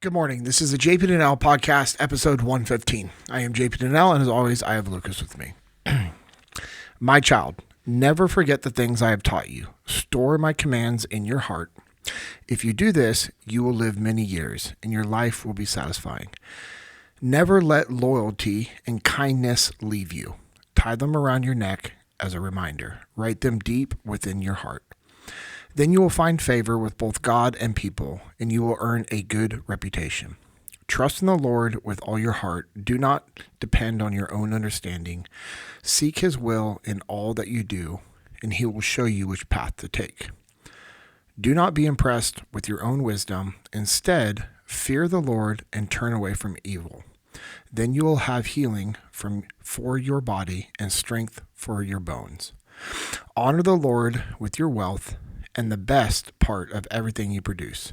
Good morning. This is the JP Dinnell podcast, episode 115. I am JP Dinnell, and as always, I have Lucas with me. My child, never forget the things I have taught you. Store my commands in your heart. If you do this, you will live many years, and your life will be satisfying. Never let loyalty and kindness leave you. Tie them around your neck as a reminder. Write them deep within your heart. Then you will find favor with both God and people, and you will earn a good reputation. Trust in the Lord with all your heart. Do not depend on your own understanding. Seek his will in all that you do, and he will show you which path to take. Do not be impressed with your own wisdom. Instead, fear the Lord and turn away from evil. Then you will have healing for your body and strength for your bones. Honor the Lord with your wealth and the best part of everything you produce.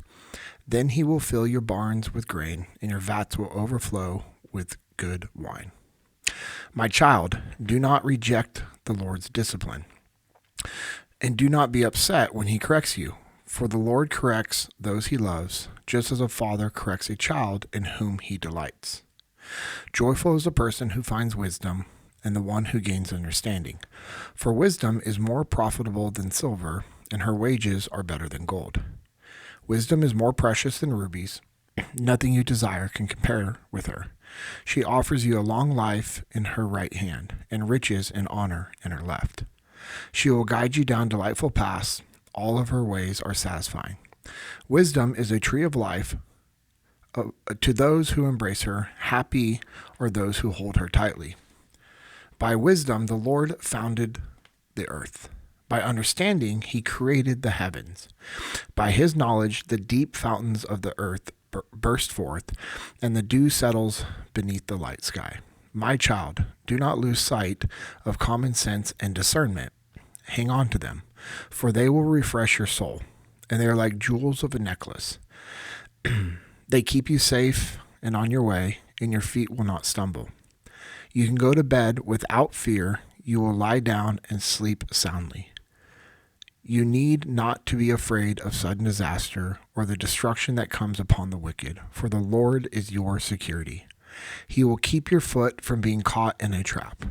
Then he will fill your barns with grain, and your vats will overflow with good wine. My child, do not reject the Lord's discipline, and do not be upset when he corrects you, for the Lord corrects those he loves, just as a father corrects a child in whom he delights. Joyful is the person who finds wisdom, and the one who gains understanding. For wisdom is more profitable than silver, and her wages are better than gold. Wisdom is more precious than rubies. Nothing you desire can compare with her. She offers you a long life in her right hand, and riches and honor in her left. She will guide you down delightful paths. All of her ways are satisfying. Wisdom is a tree of life to those who embrace her. Happy are those who hold her tightly. By wisdom, the Lord founded the earth. By understanding, he created the heavens. By his knowledge, the deep fountains of the earth burst forth, and the dew settles beneath the light sky. My child, do not lose sight of common sense and discernment. Hang on to them, for they will refresh your soul, and they are like jewels of a necklace. They keep you safe and on your way, and your feet will not stumble. You can go to bed without fear. You will lie down and sleep soundly. You need not to be afraid of sudden disaster or the destruction that comes upon the wicked, for the Lord is your security. He will keep your foot from being caught in a trap.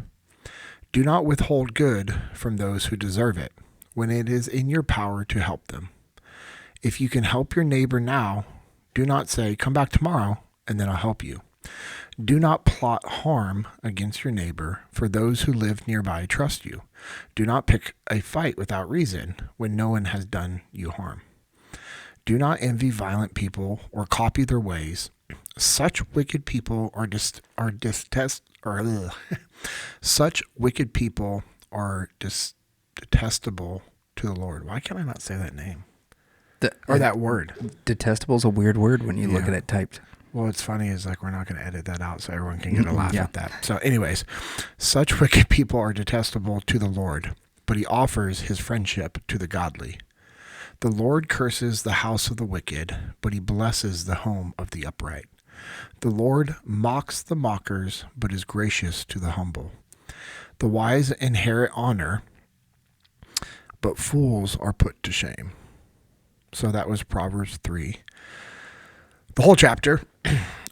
Do not withhold good from those who deserve it, when it is in your power to help them. If you can help your neighbor now, do not say, "Come back tomorrow, and then I'll help you." Do not plot harm against your neighbor, for those who live nearby trust you. Do not pick a fight without reason when no one has done you harm. Do not envy violent people or copy their ways. Such wicked people are such wicked people are detestable to the Lord. Why can I not say that name? That word. Detestable is a weird word when you look at it typed. Well, what's funny is we're not going to edit that out so everyone can get a laugh at that. So anyways, such wicked people are detestable to the Lord, but he offers his friendship to the godly. The Lord curses the house of the wicked, but he blesses the home of the upright. The Lord mocks the mockers, but is gracious to the humble. The wise inherit honor, but fools are put to shame. So that was Proverbs 3. The whole chapter.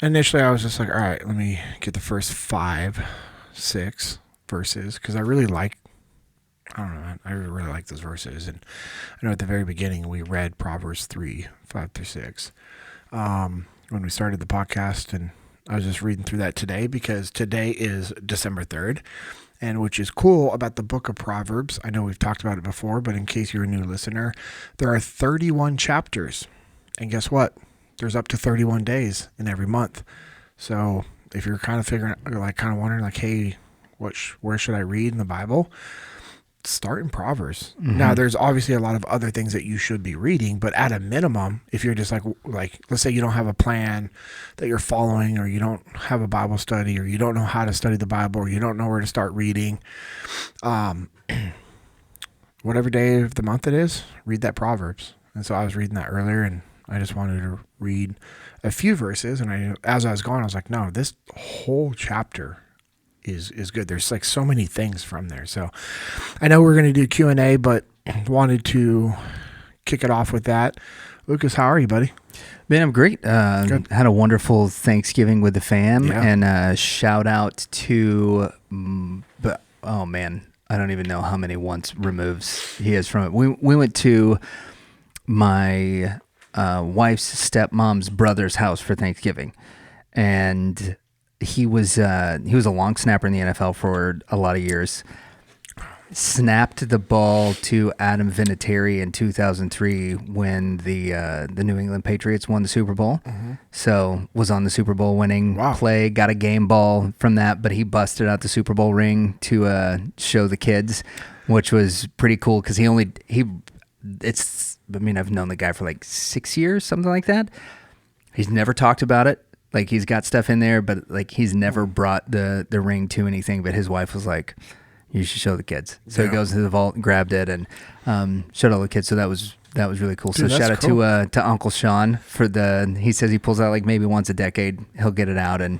Initially, I was just like, all right, let me get the first 5-6 verses, because I really like those verses. And I know at the very beginning, we read Proverbs 3, 5-6, when we started the podcast, and I was just reading through that today, because today is December 3rd, and which is cool about the book of Proverbs. I know we've talked about it before, but in case you're a new listener, there are 31 chapters, and guess what? There's up to 31 days in every month. So if you're kind of wondering, hey, where should I read in the Bible? Start in Proverbs. Mm-hmm. Now, there's obviously a lot of other things that you should be reading, but at a minimum, if you're just like let's say you don't have a plan that you're following, or you don't have a Bible study, or you don't know how to study the Bible, or you don't know where to start reading, whatever day of the month it is, read that Proverbs. And so I was reading that earlier, and I just wanted to read a few verses, and as I was going, I was like, no, this whole chapter is good. There's so many things from there. So I know we're going to do Q&A, but wanted to kick it off with that. Lucas, how are you, buddy? Man, I'm great. Had a wonderful Thanksgiving with the fam, and shout out to, oh man, I don't even know how many once removes he is from it. We went to my wife's stepmom's brother's house for Thanksgiving, and he was a long snapper in the NFL for a lot of years. Snapped the ball to Adam Vinatieri in 2003 when the New England Patriots won the Super Bowl. Mm-hmm. So was on the Super Bowl winning play, got a game ball from that, but he busted out the Super Bowl ring to show the kids, which was pretty cool because I've known the guy for like 6 years, something like that. He's never talked about it. Like he's got stuff in there, but like he's never brought the ring to anything. But his wife was like, you should show the kids. So he goes to the vault and grabbed it and showed all the kids. So that was really cool. Dude, so shout out to Uncle Sean for he says he pulls out like maybe once a decade. He'll get it out and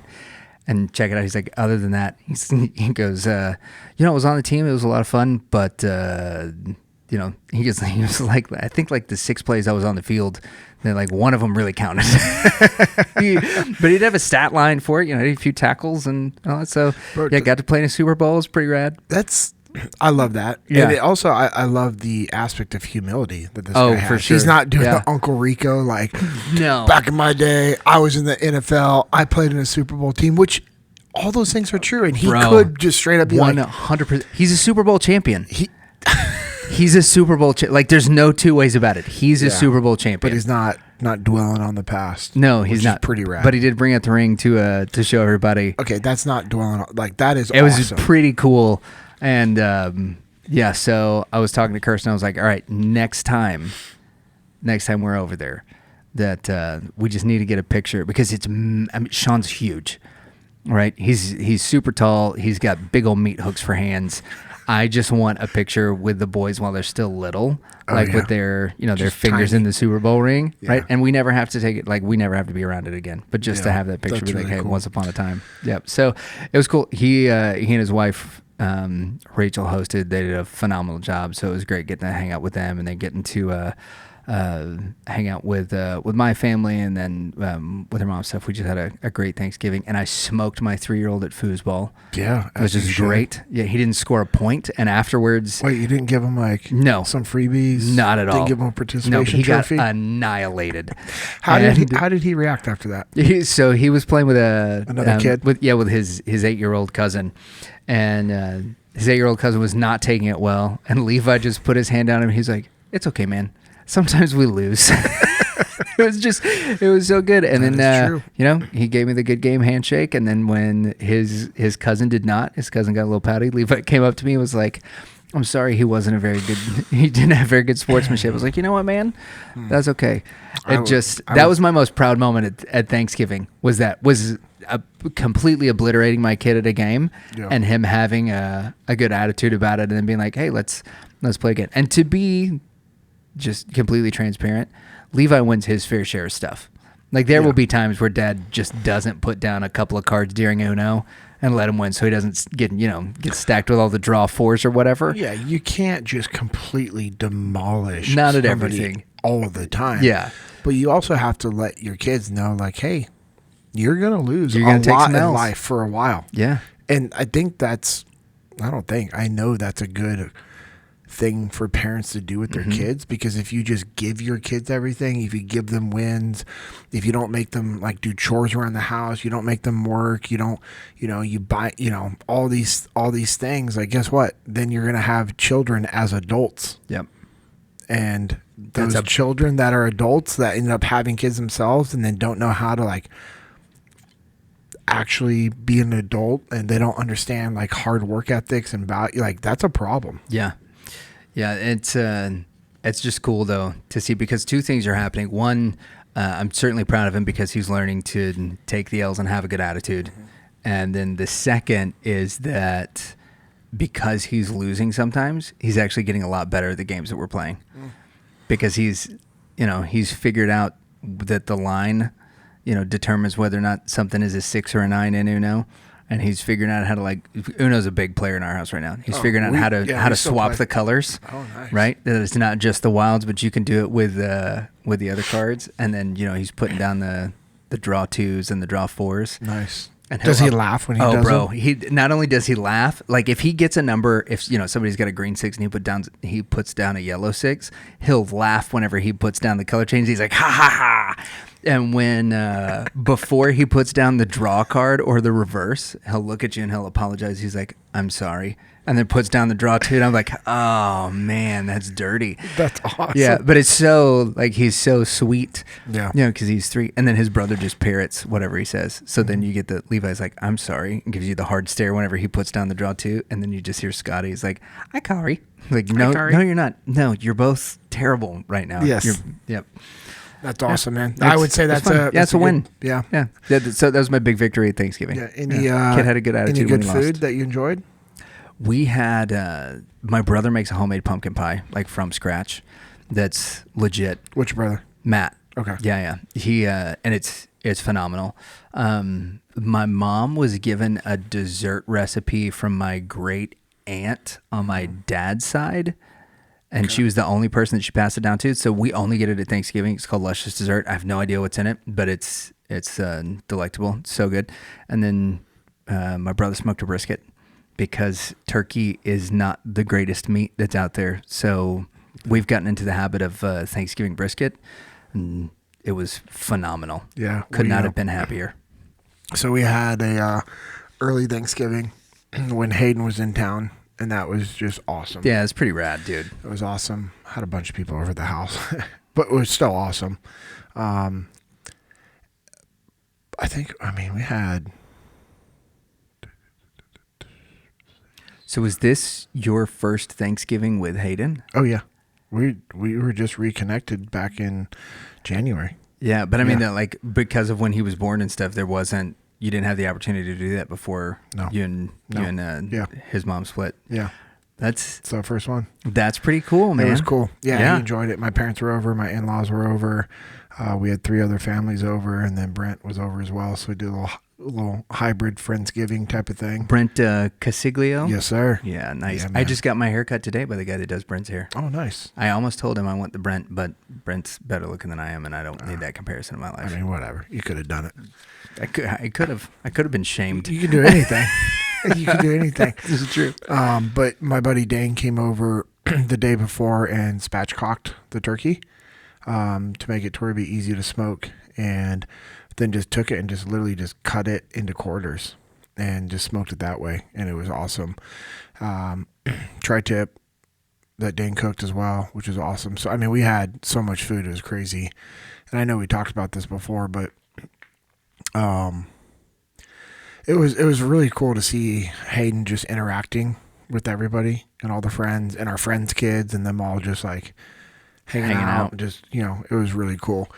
check it out. He's like, other than that, he goes, it was on the team. It was a lot of fun, but he was like, I think like the 6 plays I was on the field, then like one of them really counted. But he'd have a stat line for it, a few tackles and all that. So got to play in a Super Bowl. It's pretty rad. I love that. Yeah. And also, I love the aspect of humility that this guy has. For sure. He's not doing the Uncle Rico like, no. Back in my day, I was in the NFL. I played in a Super Bowl team, which all those things are true. And he could just straight up be 100%. He's a Super Bowl champion. He's a Super Bowl like there's no two ways about it. He's a Super Bowl champion. But he's not dwelling on the past. No, he's not. Pretty rad. But he did bring out the ring to show everybody. Okay, that's not dwelling on, like that is It awesome. Was pretty cool. And so I was talking to Kirsten. I was like, all right, next time we're over there, that we just need to get a picture because Sean's huge, right? He's super tall. He's got big old meat hooks for hands. I just want a picture with the boys while they're still little, with their their fingers in the Super Bowl ring, right? And we never have to take it, like we never have to be around it again, but just to have that picture, be like, hey, cool. Once upon a time. Yep. So it was cool. He and his wife Rachel hosted. They did a phenomenal job. So it was great getting to hang out with them and then getting to hang out with my family and then with her mom's stuff. We just had a great Thanksgiving, and I smoked my 3-year-old at foosball. Yeah, which is great. Yeah, he didn't score a point, and afterwards, wait, you didn't give him some freebies? Not at all. Didn't give him a participation trophy? Got annihilaid. How did he react after that? So he was playing with another kid with his 8-year-old cousin, and his 8-year-old cousin was not taking it well, and Levi just put his hand down him. He's like, "It's okay, man. Sometimes we lose." It was so good. And then, he gave me the good game handshake. And then when his cousin did not, his cousin got a little pouty. Levi came up to me and was like, "I'm sorry, he didn't have very good sportsmanship." I was like, you know what, man? That's okay. That was my most proud moment at Thanksgiving was completely obliterating my kid at a game and him having a good attitude about it and then being like, hey, let's play again. And to be just completely transparent, Levi wins his fair share of stuff. Like there will be times where Dad just doesn't put down a couple of cards during Uno and let him win, so he doesn't get stacked with all the draw 4s or whatever. Yeah, you can't just completely demolish not at everything all the time. Yeah, but you also have to let your kids know, like, hey, you're gonna lose a lot in life for a while. Yeah, and I know that's a good thing for parents to do with their kids, because if you just give your kids everything, if you give them wins, if you don't make them like do chores around the house, you don't make them work, you don't, you buy, all these things, like, guess what? Then you're going to have children as adults. Yep. And those children that are adults that end up having kids themselves and then don't know how to like actually be an adult, and they don't understand like hard work ethics and value, like that's a problem. Yeah. Yeah, it's just cool, though, to see, because 2 things are happening. One, I'm certainly proud of him because he's learning to take the L's and have a good attitude. Mm-hmm. And then the second is that because he's losing sometimes, he's actually getting a lot better at the games that we're playing. Because he's figured out that the line, determines whether or not something is a 6 or a 9 in Uno. and he's figuring out how to like. Uno's a big player in our house right now. He's figuring out how to swap the colors. Oh, nice. Right, that it's not just the wilds, but you can do it with the other cards. And then he's putting down the draw 2s and the draw 4s. Nice. And does he laugh when he does bro, them? he not only does he laugh, like if he gets a number, if somebody's got a green 6 and he puts down a yellow 6, he'll laugh whenever he puts down the color change. He's like ha ha ha. And when before he puts down the draw card or the reverse, he'll look at you and he'll apologize. He's like, I'm sorry. And then puts down the draw 2, and I'm like, oh man, that's dirty. That's awesome. Yeah, but it's so like he's so sweet. Yeah. Because he's 3, and then his brother just parrots whatever he says. So then you get Levi's like, I'm sorry, and gives you the hard stare whenever he puts down the draw 2, and then you just hear Scotty's like, hi Kari. Like, no, you're not. No, you're both terrible right now. Yes. Yep. That's awesome, man. I would say that's a win. Yeah. Yeah. So that was my big victory at Thanksgiving. Yeah. Kid had a good attitude. Any good when he food lost. that you enjoyed? We had my brother makes a homemade pumpkin pie, like from scratch. That's legit. Which brother? Matt. Okay. Yeah. He and it's phenomenal. My mom was given a dessert recipe from my great aunt on my dad's side, and she was the only person that she passed it down to. So we only get it at Thanksgiving. It's called Luscious Dessert. I have no idea what's in it, but it's delectable. It's so good. And then my brother smoked a brisket, because turkey is not the greatest meat that's out there. So we've gotten into the habit of Thanksgiving brisket, and it was phenomenal. Yeah. Could not have been happier. So we had a early Thanksgiving when Hayden was in town, and that was just awesome. Yeah, it's pretty rad, dude. It was awesome. Had a bunch of people over at the house, but it was still awesome. We had... So was this your first Thanksgiving with Hayden? Oh, yeah. We were just reconnected back in January. Yeah, but I mean, that, like, because of when he was born and stuff, you didn't have the opportunity to do that before you and his mom split. Yeah. That's the first one. That's pretty cool, man. It was cool. Yeah, he enjoyed it. My parents were over. My in-laws were over. We had 3 other families over, and then Brent was over as well. So we did a little hybrid Friendsgiving type of thing. Brent Casiglio? Yes, sir. Yeah, nice. Yeah, I just got my hair cut today by the guy that does Brent's hair. Oh, nice. I almost told him I want the Brent, but Brent's better looking than I am, and I don't need that comparison in my life. I mean, whatever. You could have done it. I could have been shamed. You can do anything. You can do anything. This is true. But my buddy Dane came over the day before and spatchcocked the turkey to make it to where it'd be easy to smoke, and then just took it and just literally just cut it into quarters and just smoked it that way, and it was awesome. Tri-tip that Dane cooked as well, which was awesome. So I mean, we had so much food, it was crazy. And I know we talked about this before, but it was really cool to see Hayden just interacting with everybody and all the friends and our friends' kids and them all just like hanging out. Just, it was really cool.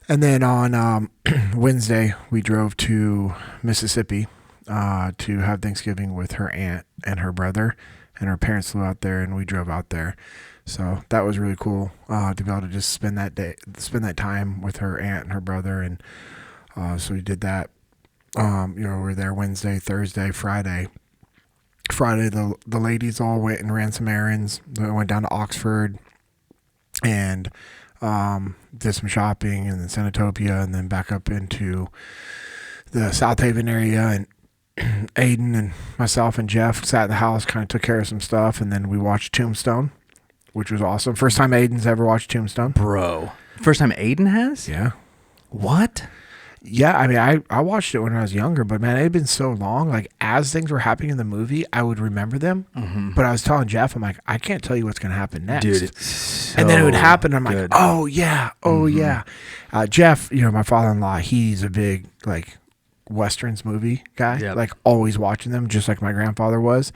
And then on Wednesday, we drove to Mississippi to have Thanksgiving with her aunt and her brother, and her parents flew out there, and we drove out there. So that was really cool to be able to just spend that time with her aunt and her brother, and so we did that. We were there Wednesday, Thursday, Friday. Friday, the ladies all went and ran some errands. They went down to Oxford and did some shopping, and then Senatopia, and then back up into the South Haven area. And Aiden and myself and Jeff sat in the house, kind of took care of some stuff, and then we watched Tombstone, which was awesome. First time Aiden's ever watched Tombstone. Bro. First time Aiden has? Yeah. What? Yeah, I mean, I watched it when I was younger, but man, it had been so long. Like, as things were happening in the movie, I would remember them. Mm-hmm. But I was telling Jeff, I'm like, I can't tell you what's going to happen next. Dude, it's so and then it would happen. I'm good. like, oh, yeah. Jeff, my father-in-law, he's a big, like, Westerns movie guy. Yep. Like, always watching them, just like my grandfather was.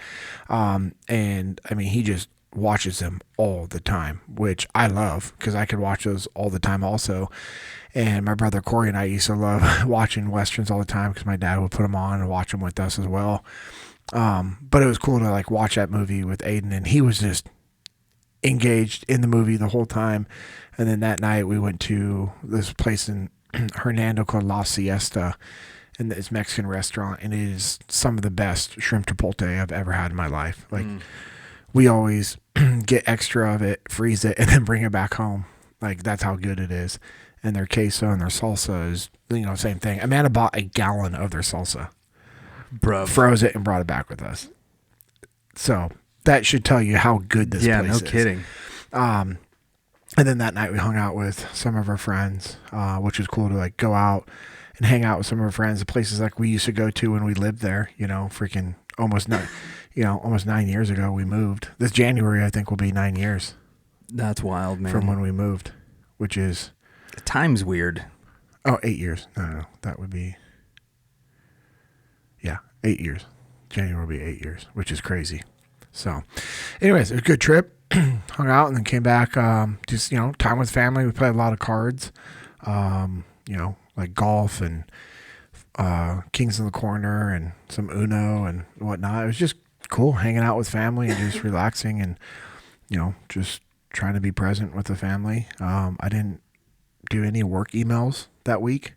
And, I mean, he just watches them all the time, which I love because I could watch those all the time also. And my brother Corey and I used to love watching Westerns all the time because my dad would put them on and watch them with us as well. But it was cool to like watch that movie with Aiden, and he was just engaged in the movie the whole time. And then that night we went to this place in Hernando called La Siesta, in this Mexican restaurant, and it is some of the best shrimp chipotle I've ever had in my life. Like we always get extra of it, freeze it, and then bring it back home. Like that's how good it is. And their queso and their salsa is, same thing. Amanda bought a gallon of their salsa, froze it, and brought it back with us. So that should tell you how good this place is. Yeah, no kidding. And then that night we hung out with some of our friends, which was cool to like go out and hang out with some of our friends. The places like we used to go to when we lived there, freaking almost 9 years ago we moved. This January I think will be 9 years. That's wild, man. From when we moved, which is time's weird. Oh, 8 years. No, that would be 8 years. January will be 8 years, which is crazy. So, anyways, it was a good trip. Hung out and then came back. Just time with family. We played a lot of cards. Like golf and Kings in the Corner and some Uno and whatnot. It was just cool hanging out with family and just relaxing and just trying to be present with the family. I didn't do any work emails that week.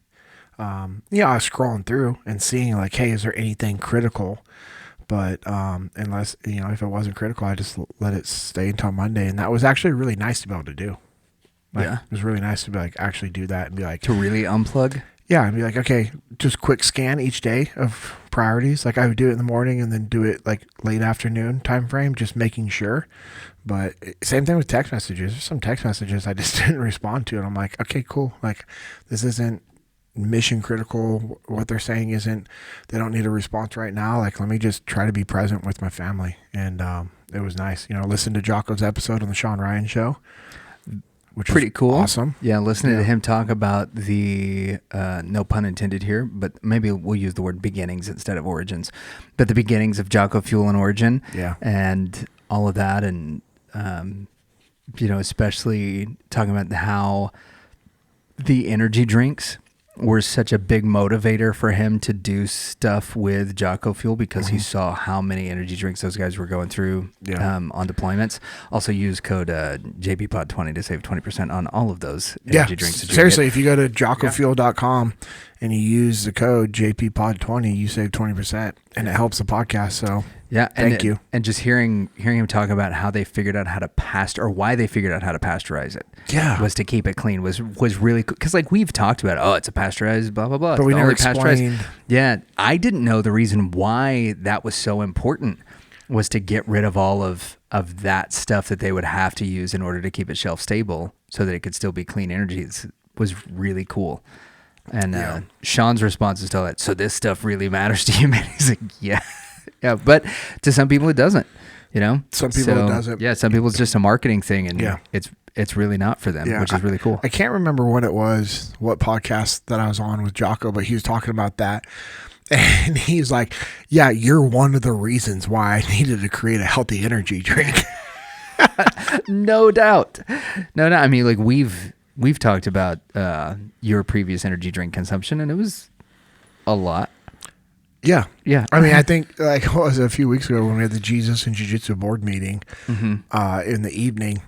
I was scrolling through and seeing like, hey, is there anything critical? But unless, if it wasn't critical, I just let it stay until Monday. And that was actually really nice to be able to do. It was really nice to be like, actually do that and be like. To really unplug? Yeah, and be like, okay, just quick scan each day of priorities. Like I would do it in the morning and then do it like late afternoon time frame, just making sure. But same thing with text messages. There's some text messages I just didn't respond to. And I'm like, okay, cool. Like this isn't mission critical. What they're saying isn't, they don't need a response right now. Like, let me just try to be present with my family. And it was nice. Listen to Jocko's episode on the Sean Ryan show, which pretty cool. Awesome. Yeah. Listening to him talk about the, no pun intended here, but maybe we'll use the word beginnings instead of origins, but the beginnings of Jocko Fuel and Origin. Yeah. And all of that. And, especially talking about how the energy drinks were such a big motivator for him to do stuff with Jocko Fuel because he saw how many energy drinks those guys were going through on deployments. Also use code JPPod20 to save 20% on all of those energy drinks. Seriously, if you go to jockofuel.com and you use the code JPPod20, you save 20% and it helps the podcast. So thank you. And just hearing him talk about how they figured out how to why they figured out how to pasteurize it. Yeah. Was to keep it clean was really cool. Cause like we've talked about, it's a pasteurized, blah, blah, blah. But we never explained. Yeah. I didn't know the reason why that was so important was to get rid of all of that stuff that they would have to use in order to keep it shelf stable so that it could still be clean energy. It was really cool. And Sean's response is to that. So this stuff really matters to you, man. He's like, yeah. Yeah, but to some people it doesn't, Some people it doesn't. Yeah, some people it's just a marketing thing, and it's really not for them, which is really cool. I can't remember what it was, what podcast that I was on with Jocko, but he was talking about that, and he's like, "Yeah, you're one of the reasons why I needed to create a healthy energy drink." No doubt. No. I mean, like we've talked about your previous energy drink consumption, and it was a lot. Yeah. Yeah. I mean, I think like what was it, a few weeks ago when we had the Jesus and Jiu-Jitsu board meeting in the evening,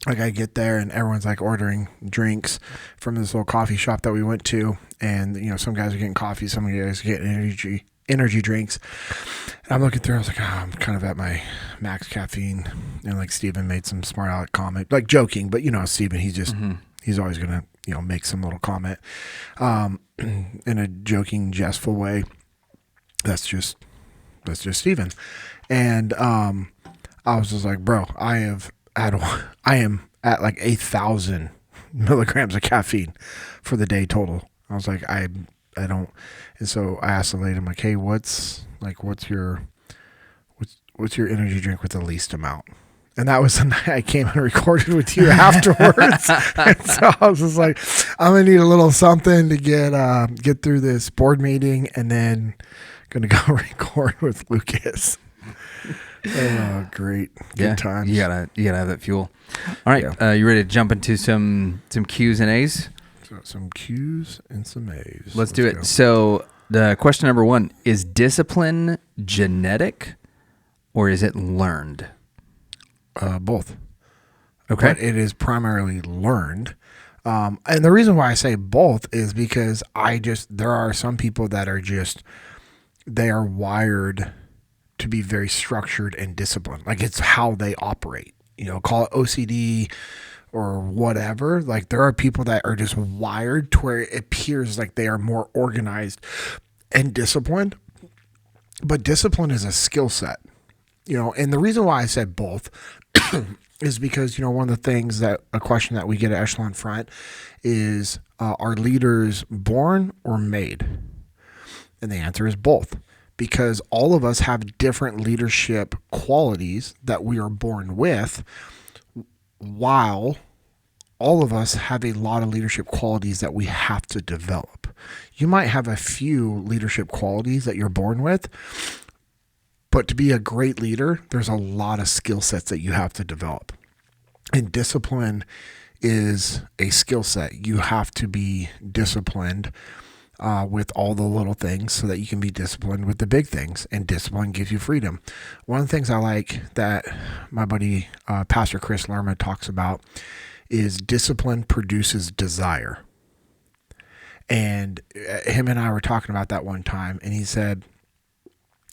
like I get there and everyone's like ordering drinks from this little coffee shop that we went to. And, some guys are getting coffee, some guys are getting energy drinks. And I'm looking through, I was like, I'm kind of at my max caffeine. And like Steven made some smart aleck comment, like joking, but Steven, he's just, he's always going to, make some little comment in a joking, jestful way. That's just Steven. And I was just like, bro, I am at like 8,000 milligrams of caffeine for the day total. I was like, I don't. And so I asked the lady, I'm like, hey, what's your energy drink with the least amount? And that was the night I came and recorded with you afterwards. And so I was just like, I'm gonna need a little something to get through this board meeting, and then gonna go record with Lucas. Oh, great. Good times. You gotta have that fuel. All right. You ready to jump into some Q's and A's? So some Q's and some A's. Let's do it. Go. So the question number 1, is discipline genetic or is it learned? Both. Okay. But it is primarily learned. And the reason why I say both is because there are some people that are they are wired to be very structured and disciplined. Like it's how they operate, call it OCD or whatever. Like there are people that are just wired to where it appears like they are more organized and disciplined, but discipline is a skill set, and the reason why I said both is because, one of the things a question that we get at Echelon Front is, are leaders born or made? And the answer is both, because all of us have different leadership qualities that we are born with, while all of us have a lot of leadership qualities that we have to develop. You might have a few leadership qualities that you're born with, but to be a great leader, there's a lot of skill sets that you have to develop. And discipline is a skill set. You have to be disciplined with all the little things so that you can be disciplined with the big things. And discipline gives you freedom. One of the things I like that my buddy Pastor Chris Lerma talks about is discipline produces desire. And him and I were talking about that one time, and he said,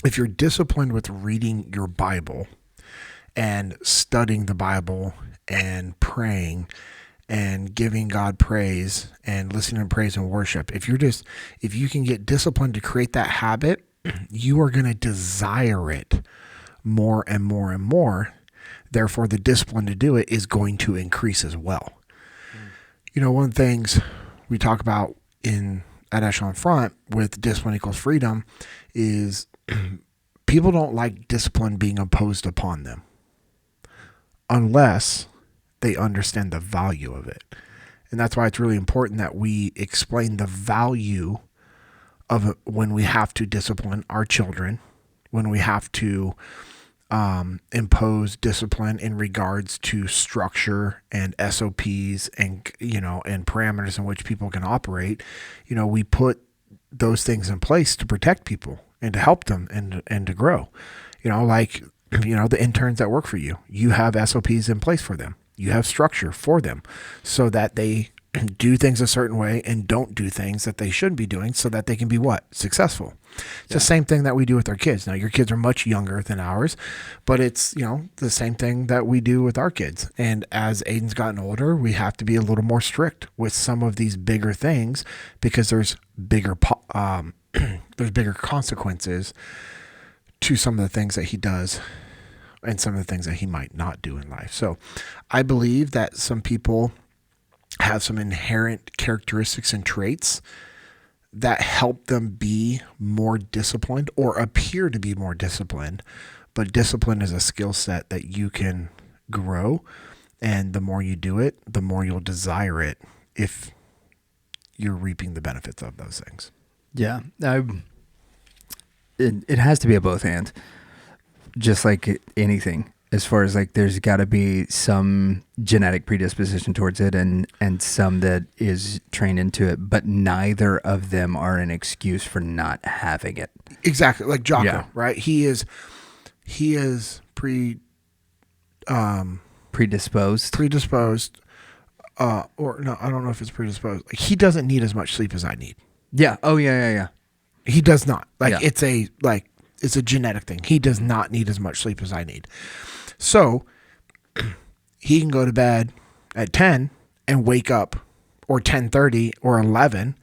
if you're disciplined with reading your Bible and studying the Bible and praying and giving God praise and listening to praise and worship, if you can get disciplined to create that habit, you are going to desire it more and more and more. Therefore, the discipline to do it is going to increase as well. One of the things we talk about at Echelon Front with discipline equals freedom is people don't like discipline being imposed upon them unless they understand the value of it. And that's why it's really important that we explain the value of when we have to discipline our children, when we have to impose discipline in regards to structure and SOPs and parameters in which people can operate. We put those things in place to protect people and to help them and to grow. The interns that work for you, you have SOPs in place for them. You have structure for them so that they do things a certain way and don't do things that they shouldn't be doing so that they can be what? Successful. It's the same thing that we do with our kids. Now, your kids are much younger than ours, but it's, the same thing that we do with our kids. And as Aiden's gotten older, we have to be a little more strict with some of these bigger things because there's bigger consequences to some of the things that he does and some of the things that he might not do in life. So I believe that some people have some inherent characteristics and traits that help them be more disciplined or appear to be more disciplined. But discipline is a skill set that you can grow. And the more you do it, the more you'll desire it if you're reaping the benefits of those things. Yeah. It has to be a both and, just like anything. As far as there's got to be some genetic predisposition towards it and some that is trained into it, but neither of them are an excuse for not having it. Exactly. Like Jocko, right? He is predisposed. Or no, I don't know if it's predisposed. He doesn't need as much sleep as I need. Yeah. Oh yeah. He does not. It's a genetic thing. He does not need as much sleep as I need. So he can go to bed at 10 and wake up, or 10:30 or 11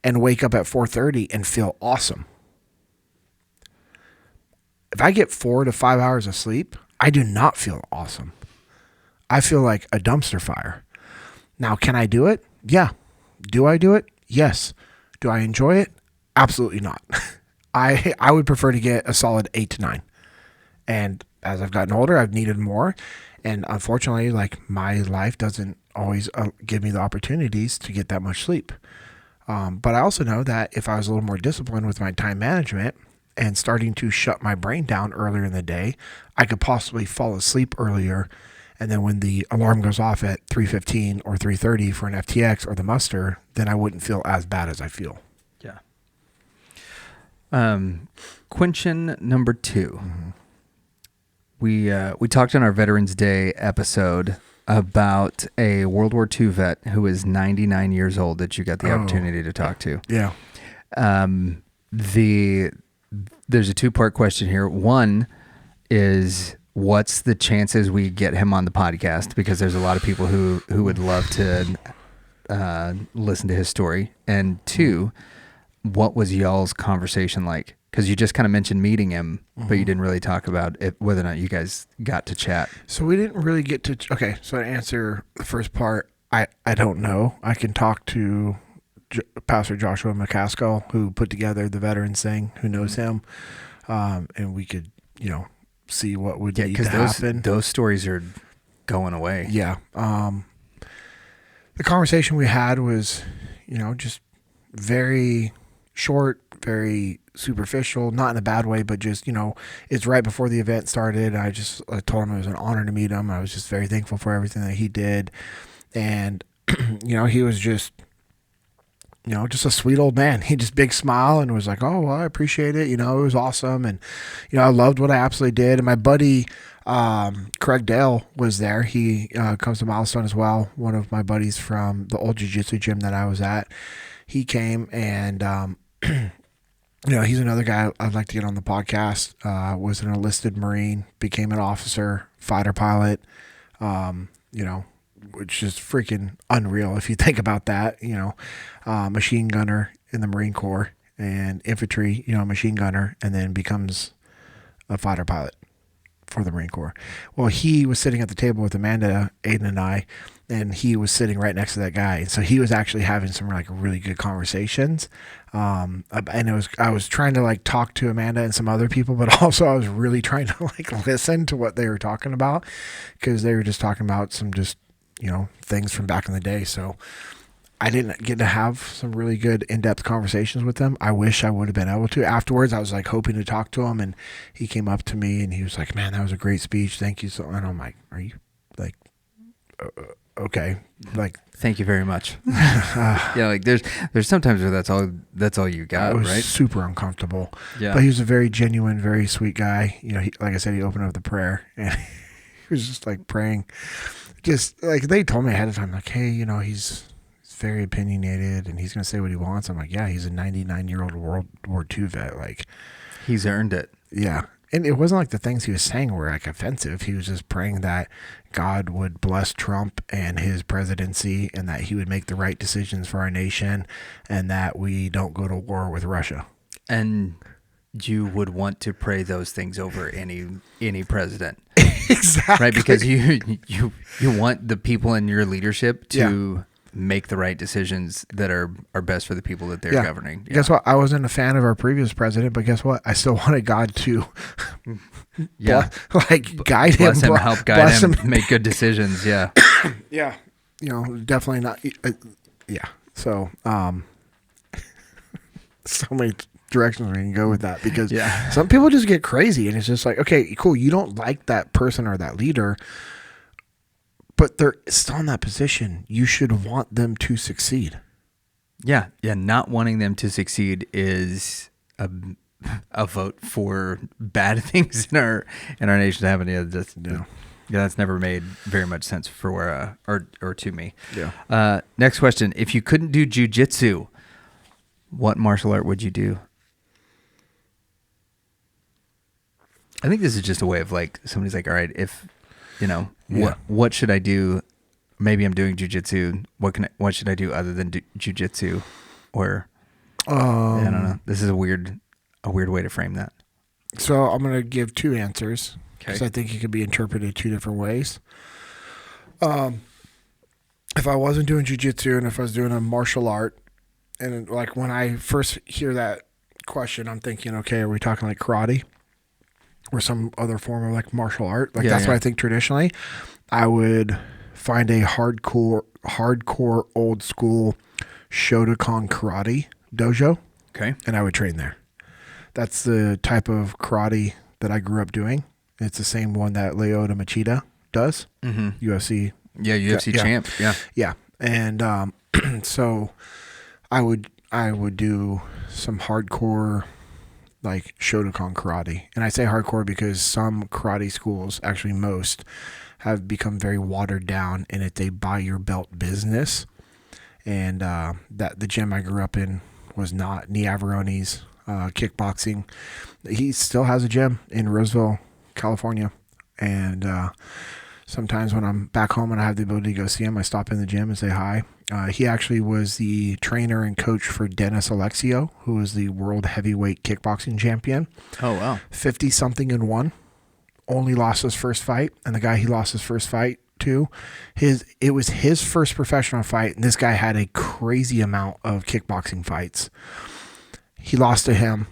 and wake up at 4:30 and feel awesome. If I get 4 to 5 hours of sleep, I do not feel awesome. I feel like a dumpster fire. Now, can I do it? Yeah. Do I do it? Yes. Do I enjoy it? Absolutely not. I would prefer to get a solid 8 to 9. And as I've gotten older, I've needed more. And unfortunately, my life doesn't always give me the opportunities to get that much sleep. But I also know that if I was a little more disciplined with my time management and starting to shut my brain down earlier in the day, I could possibly fall asleep earlier. And then when the alarm goes off at 3:15 or 3:30 for an FTX or the muster, then I wouldn't feel as bad as I feel. Yeah. Question number 2. Mm-hmm. We talked on our Veterans Day episode about a World War II vet who is 99 years old that you got the opportunity to talk to. Yeah. There's a two-part question here. One is, what's the chances we get him on the podcast? Because there's a lot of people who would love to listen to his story. And two, what was y'all's conversation like? Because you just kind of mentioned meeting him, but you didn't really talk about whether or not you guys got to chat. So we didn't really get to... Okay, so to answer the first part, I don't know. I can talk to Pastor Joshua McCaskill, who put together the veterans thing, who knows him, and we could, see what would need to happen. Those stories are going away. Yeah. The conversation we had was, just very short, very superficial, not in a bad way, but just, it's right before the event started. I told him it was an honor to meet him. I was just very thankful for everything that he did. And, he was just a sweet old man. He just big smile and was like, oh, well, I appreciate it. It was awesome. And, I loved what I absolutely did. And my buddy, Craig Dale, was there. He comes to Milestone as well. One of my buddies from the old Jiu-Jitsu gym that I was at. He came and, he's another guy I'd like to get on the podcast. Was an enlisted Marine, became an officer, fighter pilot, which is freaking unreal if you think about that, machine gunner in the Marine Corps and infantry, machine gunner, and then becomes a fighter pilot for the Marine Corps. Well, he was sitting at the table with Amanda, Aiden, and I, and he was sitting right next to that guy. And so he was actually having some really good conversations. And I was trying to talk to Amanda and some other people, but also I was really trying to listen to what they were talking about, because they were just talking about some things from back in the day. So I didn't get to have some really good in-depth conversations with them. I wish I would have been able to. Afterwards, I was hoping to talk to him, and he came up to me and he was like, man, that was a great speech. Thank you. So, and I'm like, are you okay. Thank you very much. Yeah. There's sometimes where that's all you got, I was right? super uncomfortable. Yeah. But he was a very genuine, very sweet guy. Like I said, he opened up the prayer and he was just praying. Just they told me ahead of time, hey, he's very opinionated and he's going to say what he wants. I'm like, yeah, he's a 99-year-old World War II vet. He's earned it. Yeah. And it wasn't the things he was saying were offensive. He was just praying that God would bless Trump and his presidency, and that he would make the right decisions for our nation, and that we don't go to war with Russia. And you would want to pray those things over any president. Exactly. Right? Because you want the people in your leadership to make the right decisions that are best for the people that they're governing. Yeah. Guess what? I wasn't a fan of our previous president, but guess what? I still wanted God to guide him. Help guide him, make good decisions. Yeah. Yeah. Definitely not. Yeah. So, so many directions we can go with that, because some people just get crazy, and it's just okay, cool. You don't like that person or that leader, but they're still in that position. You should want them to succeed. Yeah. Yeah. Not wanting them to succeed is a vote for bad things in our nation to happen. Yeah. That's never made very much sense for where, or to me. Yeah. Next question. If you couldn't do jiu-jitsu, what martial art would you do? I think this is just a way of somebody's all right, if, what should I do? Maybe I'm doing jiu-jitsu. What should I do other than jiu-jitsu? Or, I don't know. This is a weird way to frame that. So I'm going to give two answers, because I think it could be interpreted two different ways. If I wasn't doing jiu-jitsu and if I was doing a martial art, and when I first hear that question, I'm thinking, okay, are we talking karate or some other form of martial art? That's what I think traditionally. I would find a hardcore old school Shotokan karate dojo. Okay. And I would train there. That's the type of karate that I grew up doing. It's the same one that Lyoto Machida does. Mm-hmm. UFC. Yeah, UFC champ. Yeah. Yeah. And so I would do some hardcore like Shotokan karate. And I say hardcore because some karate schools, actually most, have become very watered down, and it's a buy your belt business. And that the gym I grew up in was not. Niavaroni's kickboxing. He still has a gym in Roseville, California. And sometimes when I'm back home and I have the ability to go see him, I stop in the gym and say hi. He actually was the trainer and coach for Dennis Alexio, who was the world heavyweight kickboxing champion. Oh, wow. 50-something and 1. Only lost his first fight. And the guy he lost his first fight to, it was his first professional fight. And this guy had a crazy amount of kickboxing fights. He lost to him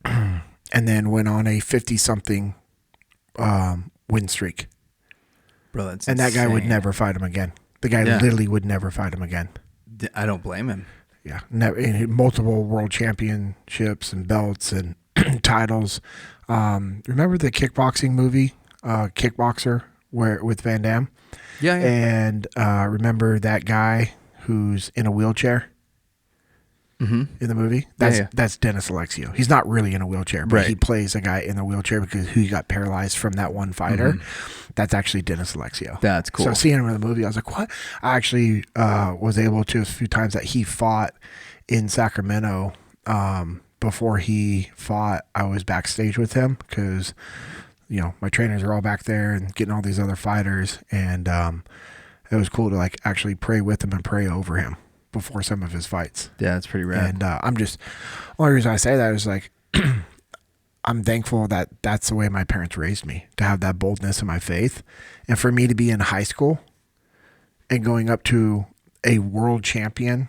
and then went on a 50-something win streak. Bro, that's and that guy would insane. never fight him again. The guy literally would never fight him again. I don't blame him. Yeah, multiple world championships and belts and titles. Remember the kickboxing movie, Kickboxer, with Van Damme? Yeah. And remember that guy who's in a wheelchair in the movie? That's Dennis Alexio. He's not really in a wheelchair, but he plays a guy in a wheelchair because he got paralyzed from that one fighter. That's actually Dennis Alexio. That's cool. So seeing him in the movie, I was like, what? I actually was able to, a few times that he fought in Sacramento, before he fought, I was backstage with him because, my trainers are all back there and getting all these other fighters. And it was cool to like actually pray with him and pray over him before some of his fights. Yeah, that's pretty rad. And only reason I say that is like, I'm thankful that that's the way my parents raised me, to have that boldness in my faith. And for me to be in high school and going up to a world champion,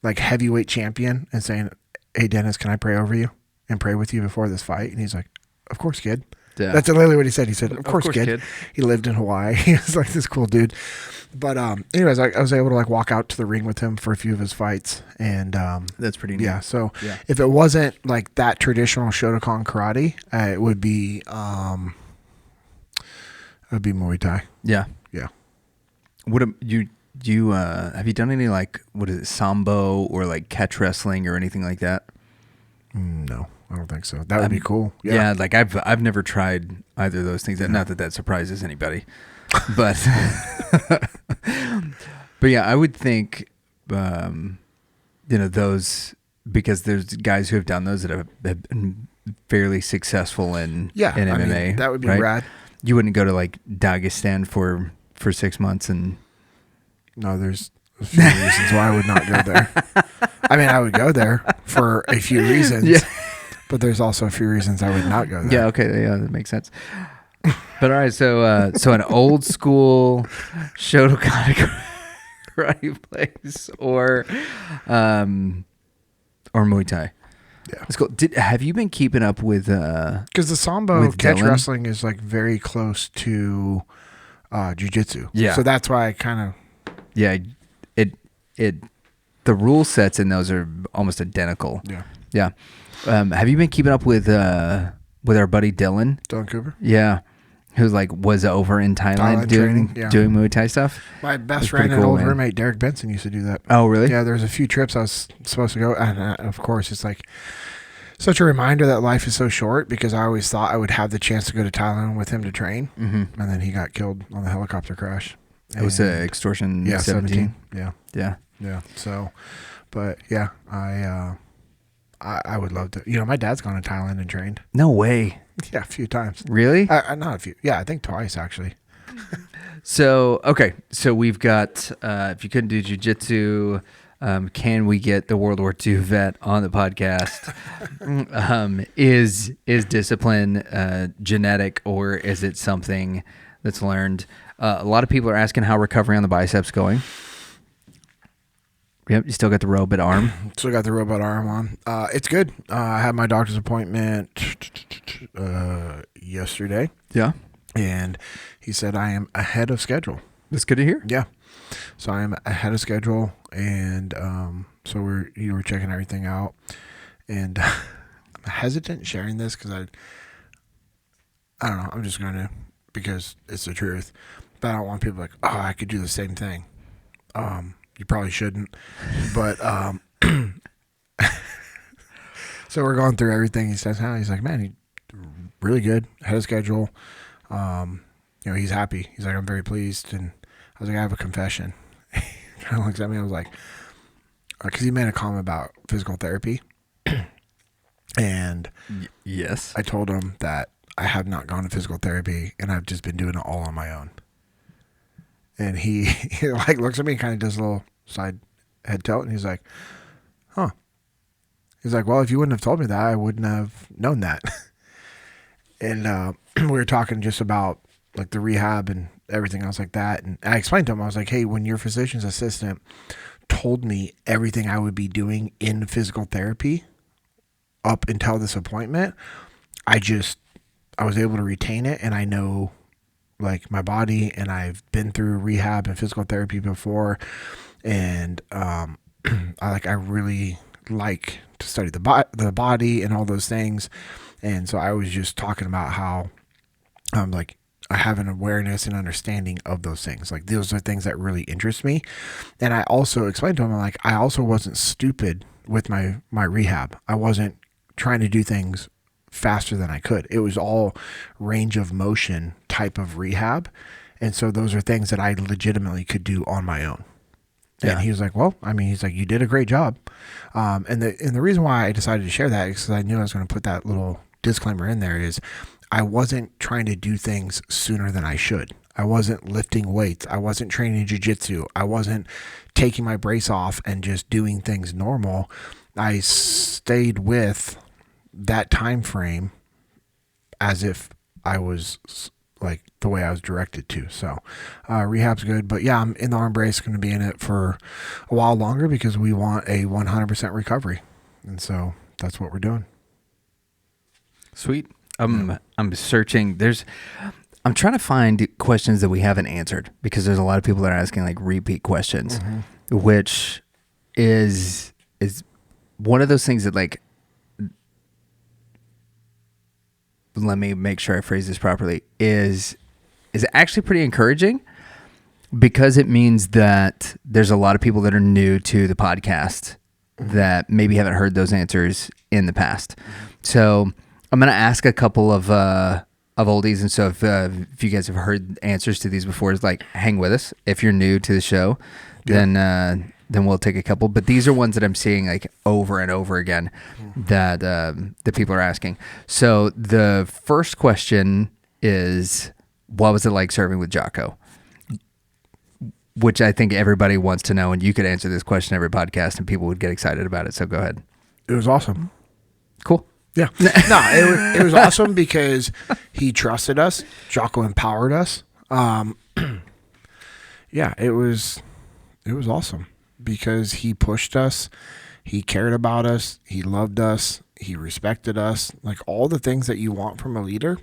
like heavyweight champion, and saying, hey, Dennis, can I pray over you and pray with you before this fight? And he's like, of course, kid. Yeah. That's literally what he said. He said, of course, kid. He lived in Hawaii. He was like this cool dude. But anyways, I was able to like walk out to the ring with him for a few of his fights. And that's pretty neat. Yeah. So if it wasn't like that traditional Shotokan karate, it would be Muay Thai. Yeah. Yeah. What you have you done any like, what is it, sambo or like catch wrestling or anything like that? No, I don't think so. That would be cool. Yeah. Like I've never tried either of those things. Yeah. Not that surprises anybody, but but yeah, I would think those, because there's guys who have done those that have been fairly successful in MMA. I mean, that would be right? rad. You wouldn't go to like Dagestan for 6 months and. No, there's a few reasons why I would not go there. I mean, I would go there for a few reasons, but there's also a few reasons I would not go there. Yeah, okay, yeah, that makes sense. But all right, so an old school Shotokan karate place or Muay Thai. Yeah, let's go. Have you been keeping up with? Because the sambo catch Dylan? wrestling is like very close to jiu-jitsu. Yeah, so that's why I kind of. Yeah, the rule sets in those are almost identical. Yeah. Have you been keeping up with our buddy Dylan? Dylan Cooper? Yeah. Who was over in Thailand doing Muay Thai stuff? My best friend and old roommate Derek Benson used to do that. Oh, really? Yeah, there's a few trips I was supposed to go, and of course it's like such a reminder that life is so short, because I always thought I would have the chance to go to Thailand with him to train, and then he got killed on the helicopter crash. It was extortion. Yeah, 17. Yeah. So, but yeah, I would love to. My dad's gone to Thailand and trained. No way. Yeah, a few times. Really? Not a few. Yeah, I think twice actually. So we've got. If you couldn't do jiu-jitsu, can we get the World War II vet on the podcast? Is discipline genetic, or is it something that's learned? A lot of people are asking how recovery on the biceps going. Yep, you still got the robot arm. Still got the robot arm on. It's good. I had my doctor's appointment yesterday. Yeah. And he said I am ahead of schedule. That's good to hear. Yeah. So I am ahead of schedule, and so you were checking everything out. And I'm hesitant sharing this because I don't know. I'm just going to, because it's the truth. But I don't want people like, oh, I could do the same thing. You probably shouldn't. But So we're going through everything. He says, "How?" He's like, "Man, he really good, ahead of schedule. He's happy." He's like, "I'm very pleased." And I was like, "I have a confession." He kind of looks at me. I was like, because he made a comment about physical therapy, and yes, I told him that I have not gone to physical therapy, and I've just been doing it all on my own. And he like looks at me and kind of does a little side head tilt, and he's like, "Huh." He's like, "Well, if you wouldn't have told me that, I wouldn't have known that." And we were talking just about like the rehab and everything else like that. And I explained to him, I was like, "Hey, when your physician's assistant told me everything I would be doing in physical therapy up until this appointment, I was able to retain it, and I know like my body, and I've been through rehab and physical therapy before, and I really like to study the body and all those things." And so I was just talking about how like I have an awareness and understanding of those things. Like those are things that really interest me. And I also explained to him, like, I also wasn't stupid with my rehab. I wasn't trying to do things faster than I could. It was all range of motion type of rehab. And so those are things that I legitimately could do on my own. And he was like, "Well, I mean," he's like, "you did a great job." And the reason why I decided to share that is because I knew I was going to put that little disclaimer in there is I wasn't trying to do things sooner than I should. I wasn't lifting weights. I wasn't training jiu-jitsu. I wasn't taking my brace off and just doing things normal. I stayed with that time frame as if I was like the way I was directed to. So rehab's good, but yeah, I'm in the arm brace, going to be in it for a while longer because we want a 100% recovery. And so that's what we're doing. Sweet. I'm searching. I'm trying to find questions that we haven't answered because there's a lot of people that are asking like repeat questions, which is one of those things that like, let me make sure I phrase this properly, is actually pretty encouraging because it means that there's a lot of people that are new to the podcast that maybe haven't heard those answers in the past. So I'm going to ask a couple of oldies. And so if you guys have heard answers to these before, it's like, hang with us. If you're new to the show, then we'll take a couple. But these are ones that I'm seeing like over and over again that the people are asking. So the first question is, what was it like serving with Jocko? Which I think everybody wants to know, and you could answer this question every podcast and people would get excited about it. So go ahead. It was awesome. Cool. Yeah. No, it was awesome because he trusted us. Jocko empowered us. Yeah, it was awesome because he pushed us. He cared about us. He loved us. He respected us. Like all the things that you want from a leader,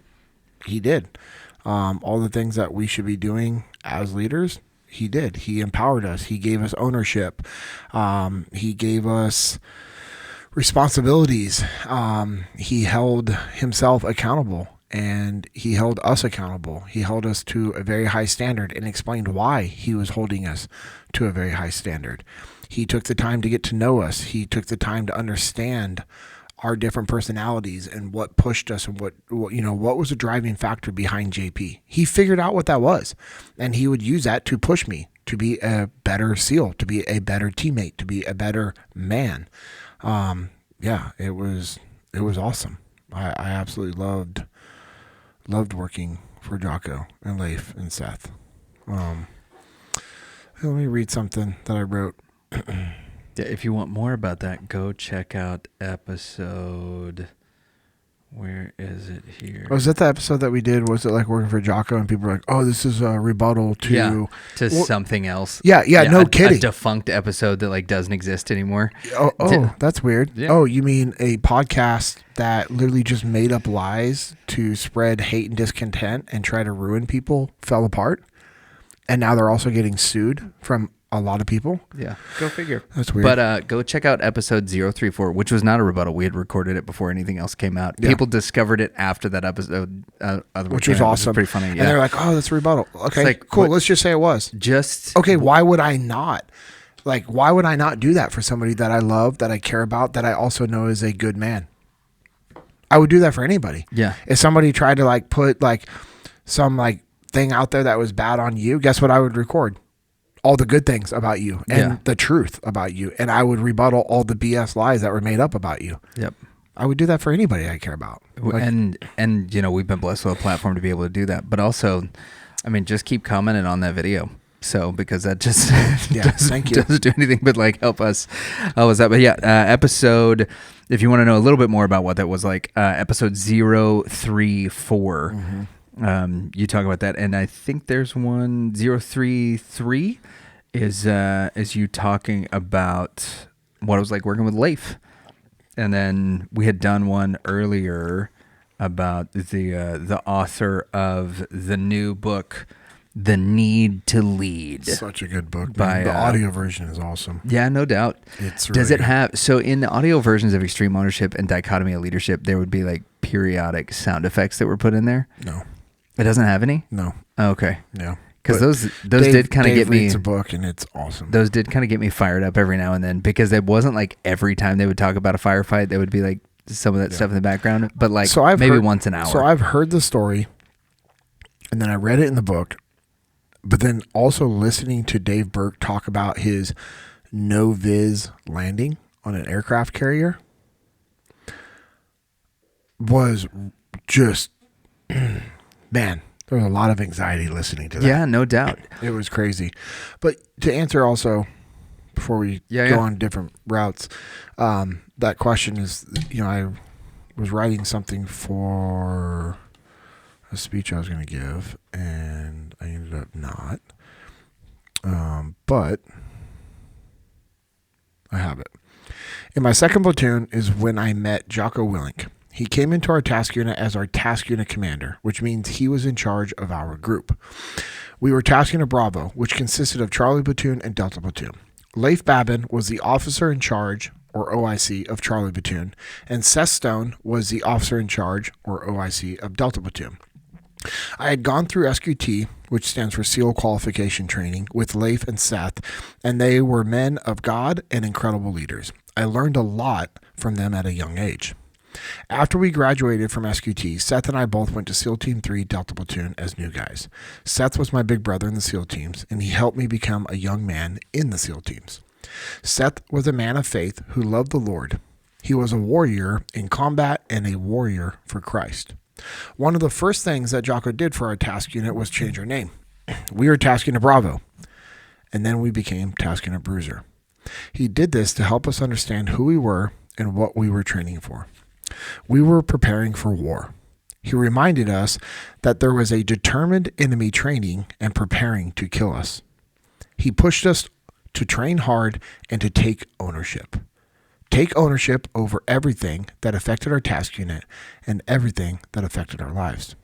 he did. All the things that we should be doing as leaders, he did. He empowered us. He gave us ownership. He gave us responsibilities. He held himself accountable and he held us accountable. He held us to a very high standard and explained why he was holding us to a very high standard. He took the time to get to know us. He took the time to understand our different personalities and what pushed us and what was the driving factor behind JP. He figured out what that was, and he would use that to push me to be a better SEAL, to be a better teammate, to be a better man. Yeah, it was awesome. I absolutely loved working for Jocko and Leif and Seth. Let me read something that I wrote. If you want more about that, go check out episode. Where is it here? Was that the episode that we did? Was it like working for Jocko and people were like, "Oh, this is a rebuttal to something else"? Yeah, no kidding. A defunct episode that like doesn't exist anymore. Oh, that's weird. Yeah. Oh, you mean a podcast that literally just made up lies to spread hate and discontent and try to ruin people fell apart, and now they're also getting sued from a lot of people. Yeah, go figure. That's weird. But go check out episode 034, which was not a rebuttal. We had recorded it before anything else came out. Yeah. People discovered it after that episode, which was awesome. Pretty funny. Yeah. And they're like, "Oh, that's a rebuttal." Okay, like, cool. Let's just say it was. Okay. Why would I not? Like, why would I not do that for somebody that I love, that I care about, that I also know is a good man? I would do that for anybody. Yeah. If somebody tried to like put like some like thing out there that was bad on you, guess what I would record? All the good things about you and the truth about you. And I would rebuttal all the BS lies that were made up about you. Yep. I would do that for anybody I care about. Like, and you know, we've been blessed with a platform to be able to do that. But also, I mean, just keep commenting on that video. So, because that just doesn't do anything but like help us out. But yeah, episode, if you want to know a little bit more about what that was like, episode 034, you talk about that. And I think there's one 033 is you talking about what it was like working with Leif. And then we had done one earlier about the author of the new book, The Need to Lead. Such a good book. The audio version is awesome. Yeah, no doubt. Does it have, so in the audio versions of Extreme Ownership and Dichotomy of Leadership, there would be like periodic sound effects that were put in there? No. It doesn't have any? No. Oh, okay. Yeah. Because those did kind of get me. It's a book and it's awesome. Those did kind of get me fired up every now and then, because it wasn't like every time they would talk about a firefight, there would be like some of that stuff in the background, but like once an hour. So I've heard the story, and then I read it in the book, but then also listening to Dave Burke talk about his no-viz landing on an aircraft carrier was just, man, there was a lot of anxiety listening to that. Yeah, no doubt. It was crazy. But to answer also, before we go on different routes, that question is, you know, I was writing something for a speech I was going to give, and I ended up not. But I have it. In my second platoon is when I met Jocko Willink. He came into our task unit as our task unit commander, which means he was in charge of our group. We were task unit Bravo, which consisted of Charlie Platoon and Delta Platoon. Leif Babin was the officer in charge, or OIC, of Charlie Platoon, and Seth Stone was the officer in charge, or OIC, of Delta Platoon. I had gone through SQT, which stands for SEAL Qualification Training, with Leif and Seth, and they were men of God and incredible leaders. I learned a lot from them at a young age. After we graduated from SQT, Seth and I both went to SEAL Team 3 Delta Platoon as new guys. Seth was my big brother in the SEAL teams, and he helped me become a young man in the SEAL teams. Seth was a man of faith who loved the Lord. He was a warrior in combat and a warrior for Christ. One of the first things that Jocko did for our task unit was change our name. We were task unit Bravo, and then we became task unit Bruiser. He did this to help us understand who we were and what we were training for. We were preparing for war. He reminded us that there was a determined enemy training and preparing to kill us. He pushed us to train hard and to take ownership. Take ownership over everything that affected our task unit and everything that affected our lives.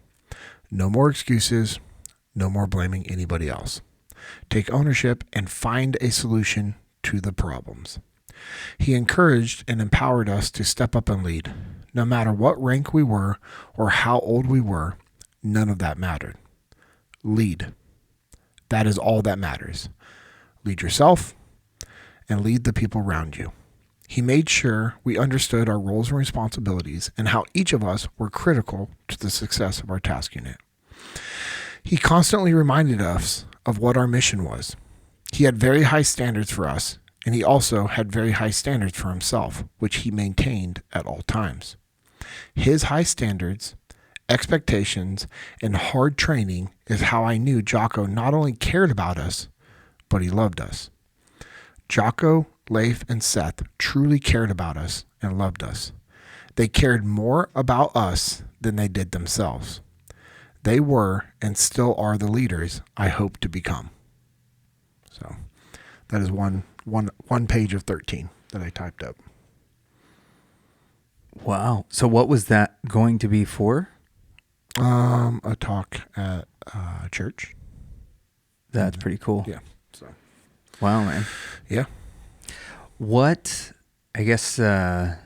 No more excuses, no more blaming anybody else. Take ownership and find a solution to the problems. He encouraged and empowered us to step up and lead. No matter what rank we were or how old we were, none of that mattered. Lead. That is all that matters. Lead yourself and lead the people around you. He made sure we understood our roles and responsibilities and how each of us were critical to the success of our task unit. He constantly reminded us of what our mission was. He had very high standards for us, and he also had very high standards for himself, which he maintained at all times. His high standards, expectations, and hard training is how I knew Jocko not only cared about us, but he loved us. Jocko, Leif, and Seth truly cared about us and loved us. They cared more about us than they did themselves. They were and still are the leaders I hope to become. So that is one page of 13 that I typed up. Wow. So what was that going to be for? A talk at church. That's pretty cool. Yeah. So. Wow, man. Yeah. What, I guess, I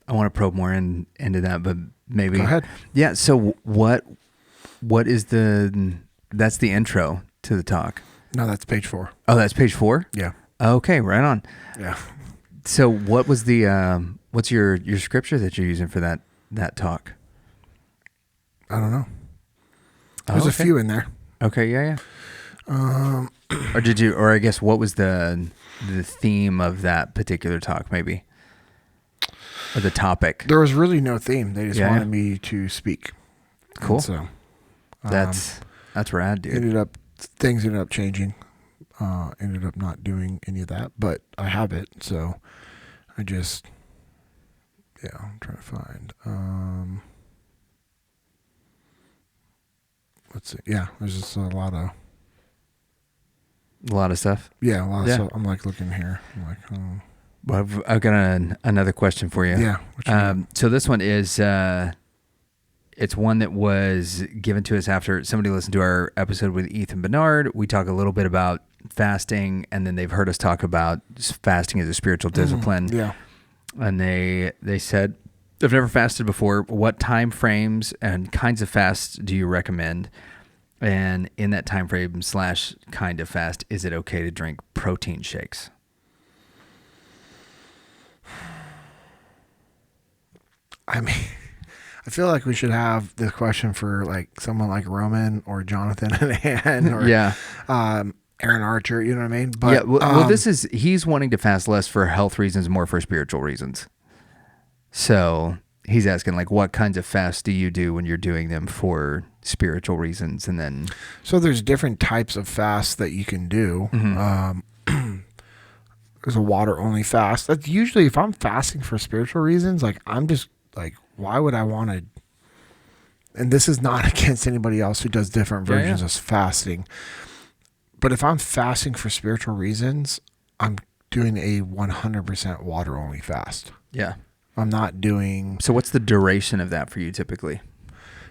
want to probe more into that, but maybe. Go ahead. Yeah. So what is that's the intro to the talk. No, that's page 4. Oh, that's page 4? Yeah. Okay. Right on. Yeah. So what was the what's your scripture that you're using for that talk? I don't know. There's a few in there. Okay, yeah. Or I guess what was the theme of that particular talk, maybe? Or the topic? There was really no theme. They just wanted me to speak. Cool. And so that's rad, dude. Things ended up changing. Ended up not doing any of that, but I have it. So I just, I'm trying to find, let's see. Yeah, there's just a lot of stuff. Yeah, a lot of stuff. I'm like looking here. I'm like, oh. Well, I've got another question for you. Yeah. So this one is, it's one that was given to us after somebody listened to our episode with Ethan Bernard. We talk a little bit about fasting, and then they've heard us talk about fasting as a spiritual discipline. Yeah. And they said, I've never fasted before. What time frames and kinds of fasts do you recommend? And in that time frame / kind of fast, is it okay to drink protein shakes? I mean, I feel like we should have this question for like someone like Roman or Jonathan and or Aaron Archer, you know what I mean? But well, he's wanting to fast less for health reasons, more for spiritual reasons. So he's asking, like, what kinds of fasts do you do when you're doing them for spiritual reasons? And then, so there's different types of fasts that you can do. Mm-hmm. There's a water only fast. That's usually, if I'm fasting for spiritual reasons, like I'm just like, why would I want to? And this is not against anybody else who does different versions of fasting. But if I'm fasting for spiritual reasons, I'm doing a 100% water only fast. Yeah. I'm not doing. So what's the duration of that for you typically? It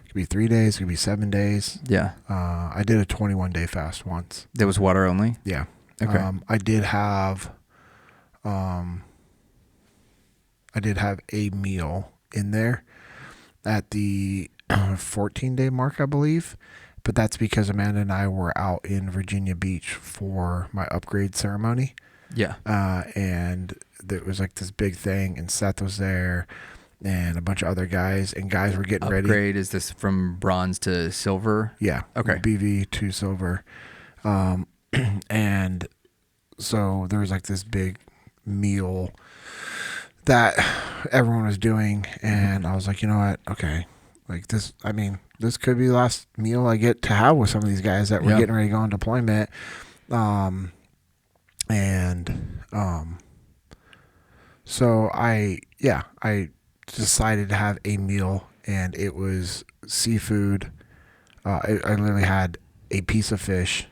could be 3 days. It could be 7 days. Yeah. I did a 21-day fast once. That was water only? Yeah. Okay. I did have a meal in there at the 14-day mark, I believe. But that's because Amanda and I were out in Virginia Beach for my upgrade ceremony. Yeah. And there was like this big thing, and Seth was there and a bunch of other guys, and guys were getting ready. Upgrade, is this from bronze to silver? Yeah. Okay. BV to silver. And so there was like this big meal that everyone was doing, and I was like, you know what? Okay. Like this, I mean, this could be the last meal I get to have with some of these guys that were getting ready to go on deployment. So I decided to have a meal, and it was seafood. I literally had a piece of fish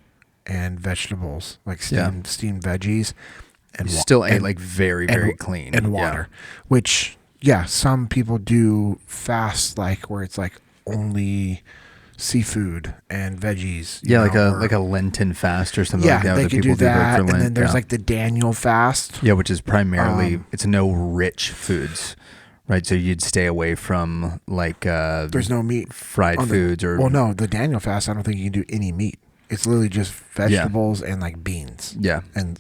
and vegetables, like steamed veggies. And still ate like very, very clean. And water, which, some people do fast, like where it's like only seafood and veggies. Like a Lenten fast or something like that. They could do that. For Lent, and then there's like the Daniel fast. Yeah, which is primarily, it's no rich foods, right? So you'd stay away from like... there's no meat. Fried foods or... Well, no, the Daniel fast, I don't think you can do any meat. It's literally just vegetables and like beans. Yeah. And,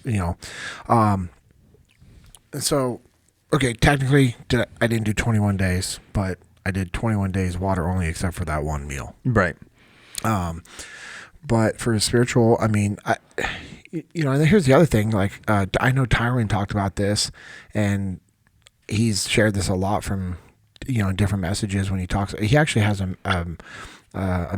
so, okay, technically I didn't do 21 days, but I did 21 days water only except for that one meal. Right. But for spiritual, I mean, and here's the other thing. Like, I know Tyrone talked about this, and he's shared this a lot from, different messages when he talks. He actually has a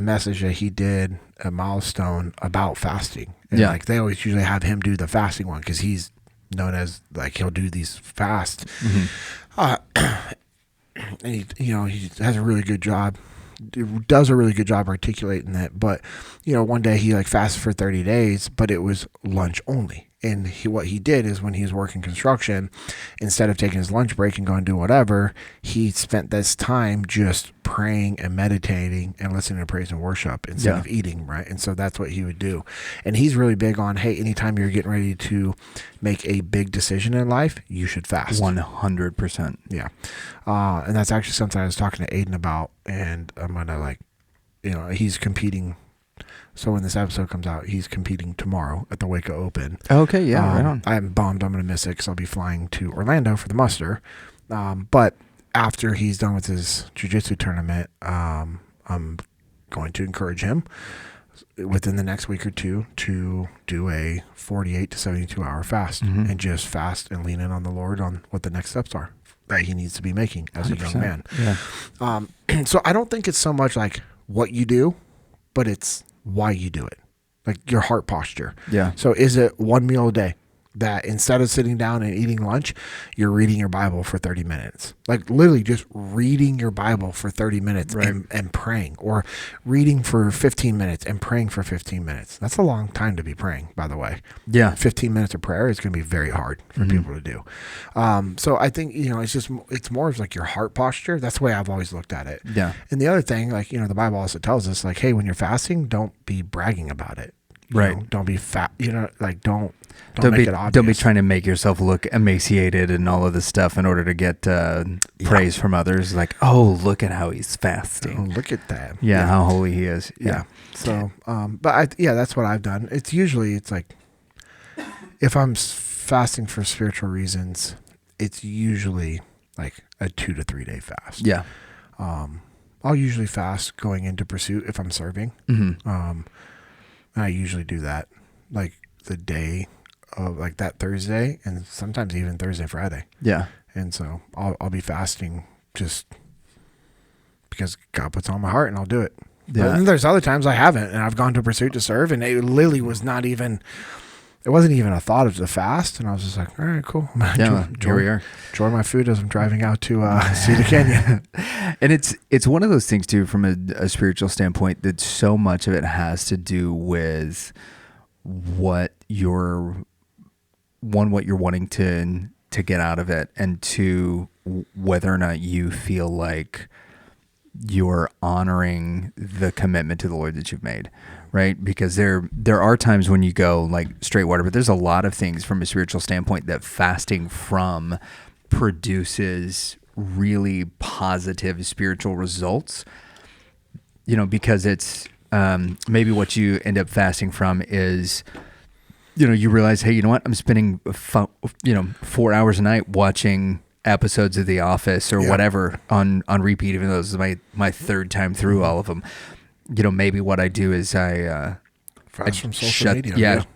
message that he did, a milestone about fasting. And like they always usually have him do the fasting one because he's known as like he'll do these fasts. Mm-hmm. And he has a really good job. Does a really good job articulating it. But one day he like fasted for 30 days, but it was lunch only. And what he did is when he was working construction, instead of taking his lunch break and going to do whatever, he spent this time just praying and meditating and listening to praise and worship instead of eating, right? And so that's what he would do. And he's really big on, hey, anytime you're getting ready to make a big decision in life, you should fast. 100%. Yeah. And that's actually something I was talking to Aiden about, and I'm going to he's competing So when this episode comes out, he's competing tomorrow at the Waco Open. Okay, yeah, right on. I'm bummed I'm going to miss it because I'll be flying to Orlando for the muster. But after he's done with his jiu-jitsu tournament, I'm going to encourage him within the next week or two to do a 48 to 72 hour fast and just fast and lean in on the Lord on what the next steps are that he needs to be making as a young man. Yeah. So I don't think it's so much like what you do, but it's why you do it, like your heart posture. Yeah. So is it one meal a day that instead of sitting down and eating lunch, you're reading your Bible for 30 minutes? Like literally just reading your Bible for 30 minutes and praying, or reading for 15 minutes and praying for 15 minutes. That's a long time to be praying, by the way. Yeah. 15 minutes of prayer is going to be very hard for people to do. So I think, it's more of like your heart posture. That's the way I've always looked at it. Yeah. And the other thing, like, the Bible also tells us, like, hey, when you're fasting, don't be bragging about it. Right. Don't be fat, like, don't make it obvious. Don't be trying to make yourself look emaciated and all of this stuff in order to get praise from others. Like, oh, look at how he's fasting. Oh, look at that. Yeah, how holy he is. Yeah. So, that's what I've done. It's like, if I'm fasting for spiritual reasons, it's usually like a 2 to 3 day fast. Yeah. I'll usually fast going into pursuit if I'm serving. I usually do that like the day of like that Thursday, and sometimes even Thursday, Friday. Yeah. And so I'll be fasting just because God puts it on my heart, and I'll do it. Yeah. But there's other times I haven't, and I've gone to pursuit to serve, and it literally was not even, it wasn't even a thought of the fast. And I was just like, all right, cool. Yeah, here we are. Enjoy my food as I'm driving out to see the canyon. And it's one of those things too, from a spiritual standpoint, that so much of it has to do with what you're wanting to get out of it, and to whether or not you feel like you're honoring the commitment to the Lord that you've made, right? Because there are times when you go like straight water, but there's a lot of things from a spiritual standpoint that fasting from produces really positive spiritual results, because it's maybe what you end up fasting from is, you realize, hey, you know what? I'm spending 4 hours a night watching episodes of The Office or whatever on repeat, even though this is my third time through all of them. Maybe what I do is I fast from social media.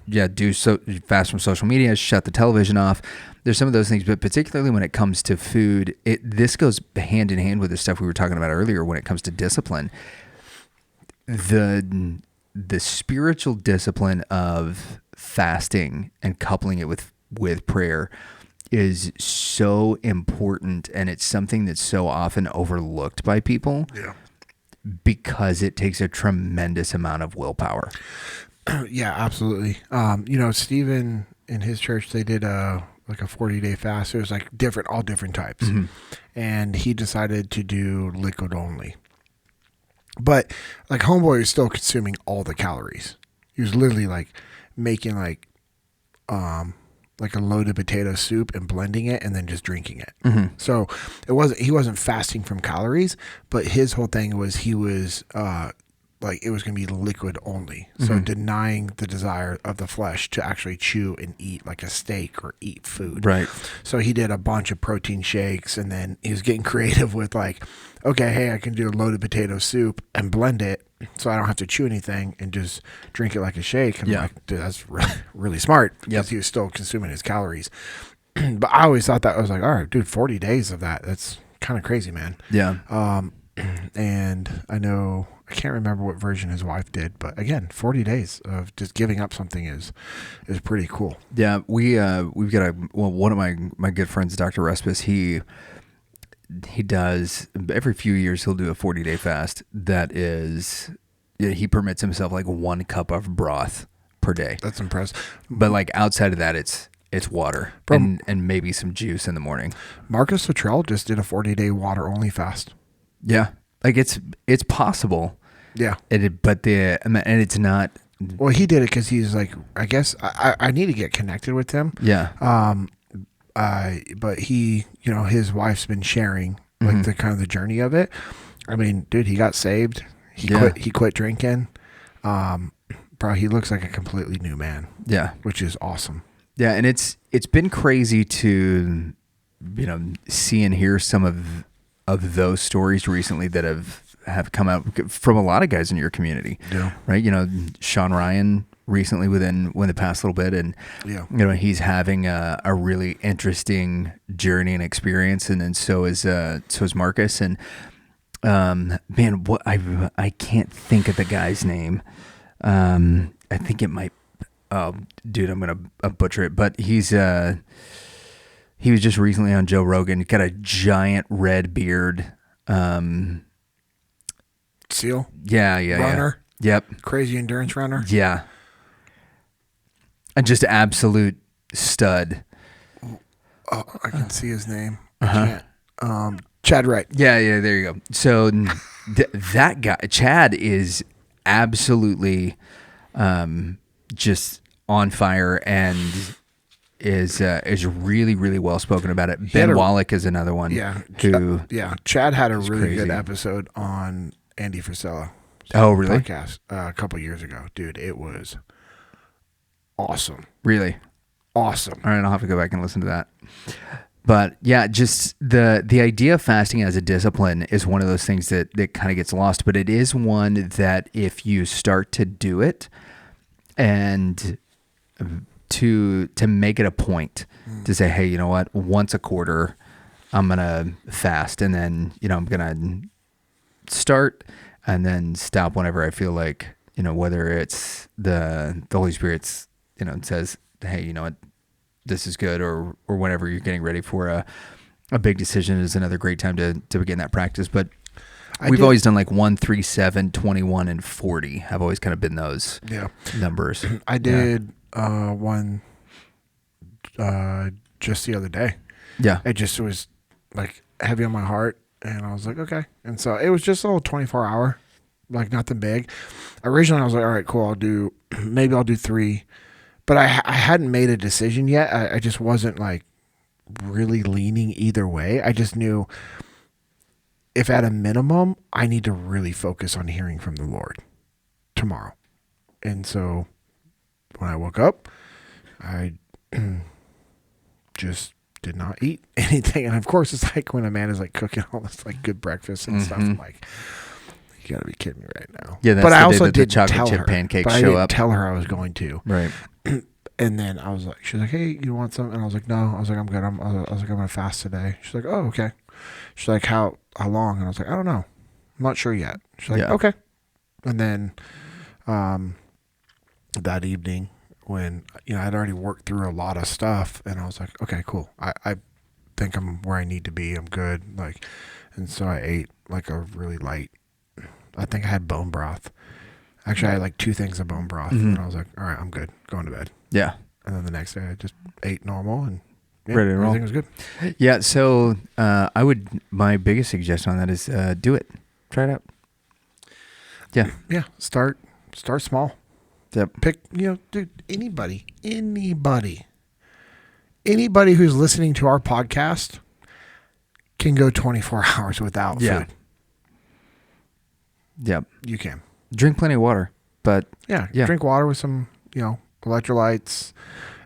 Fast from social media, shut the television off. There's some of those things, but particularly when it comes to food, this goes hand in hand with the stuff we were talking about earlier when it comes to discipline. The spiritual discipline of fasting and coupling it with prayer is so important, and it's something that's so often overlooked by people because it takes a tremendous amount of willpower. Yeah, absolutely. Stephen in his church, they did a 40-day fast. It was like all different types. And he decided to do liquid only. But like homeboy was still consuming all the calories. He was literally like making like a loaded potato soup and blending it and then just drinking it. So he wasn't fasting from calories, but his whole thing was he was like it was going to be liquid only. So denying the desire of the flesh to actually chew and eat like a steak or eat food. Right. So he did a bunch of protein shakes, and then he was getting creative with like, okay, hey, I can do a loaded potato soup and blend it so I don't have to chew anything and just drink it like a shake. And I'm like, dude, that's really smart, because he was still consuming his calories. But I always thought that, I was like, all right, dude, 40 days of that. That's kind of crazy, man. Yeah. And I can't remember what version his wife did, but again, 40 days of just giving up something is pretty cool. Yeah. We've got one of my good friends, Dr. Respis, he does every few years, he'll do a 40-day fast. That is, he permits himself like 1 cup of broth per day. That's impressive. But like outside of that, it's water and maybe some juice in the morning. Marcus Luttrell just did a 40-day water only fast. Yeah. Like it's possible. Yeah. But it's not. Well, he did it because he's like, I guess I need to get connected with him. Yeah. But he, his wife's been sharing like the kind of the journey of it. I mean, dude, he got saved. He quit drinking. Bro, he looks like a completely new man. Yeah. Which is awesome. Yeah, and it's been crazy to, see and hear some of those stories recently that have come out from a lot of guys in your community. Yeah. Right? Sean Ryan recently within the past little bit, and he's having a really interesting journey and experience, and then so is Marcus, and man, what I can't think of the guy's name. I think it might. Oh, dude, I'm gonna butcher it, but he was just recently on Joe Rogan. Got a giant red beard. Seal. Yeah. Runner. Yeah. Yep. Crazy endurance runner. Yeah. And just absolute stud. Oh, I can see his name. I can't. Chad Wright. Yeah. There you go. So that guy, Chad, is absolutely just on fire and is really, really well spoken about it. Ben Wallach is another one. Yeah. Chad had a really good episode on Andy Frisella. Oh, really? Podcast a couple years ago. Dude, it was awesome. Really? Awesome. All right, I'll have to go back and listen to that. But yeah, just the idea of fasting as a discipline is one of those things that kind of gets lost, but it is one that if you start to do it and to make it a point to say, hey, you know what, once a quarter I'm going to fast, and then, I'm going to start and then stop whenever I feel like, whether it's the Holy Spirit's, says, hey, you know what, this is good, or whenever you're getting ready for a big decision is another great time to begin that practice. But we've always done like 1, 3, 7, 21, and 40 have always kind of been those numbers. I did one just the other day. Yeah. It just was like heavy on my heart, and I was like, okay. And so it was just a little 24-hour, like nothing big. Originally I was like, all right, cool, I'll do 3. But I hadn't made a decision yet. I just wasn't like really leaning either way. I just knew if at a minimum, I need to really focus on hearing from the Lord tomorrow. And so when I woke up, I just did not eat anything. And of course, it's like when a man is like cooking all this like good breakfast and stuff, I'm like, you gotta be kidding me right now. Yeah, that's but the I day also that the didn't chocolate tell chip her. pancakes but I show didn't up. tell her I was going to. Right. And then I was like, she's like, hey, you want some? And I was like, no. I was like, I'm good. I was like, I'm gonna fast today. She's like, oh, okay. She's like, how long? And I was like, I don't know. I'm not sure yet. She's like, okay. And then that evening when, I'd already worked through a lot of stuff, and I was like, okay, cool. I think I'm where I need to be. I'm good. Like, and so I ate like a really light, I think I had bone broth. Actually, I had like 2 things of bone broth, and I was like, all right, I'm good. Going to bed. Yeah. And then the next day I just ate normal, and ready to roll. Everything was good. Yeah. So my biggest suggestion on that is do it. Try it out. Yeah. Yeah. Start small. Yep. Pick, dude, anybody who's listening to our podcast can go 24 hours without food. Yep. You can. Drink plenty of water, but drink water with some, electrolytes,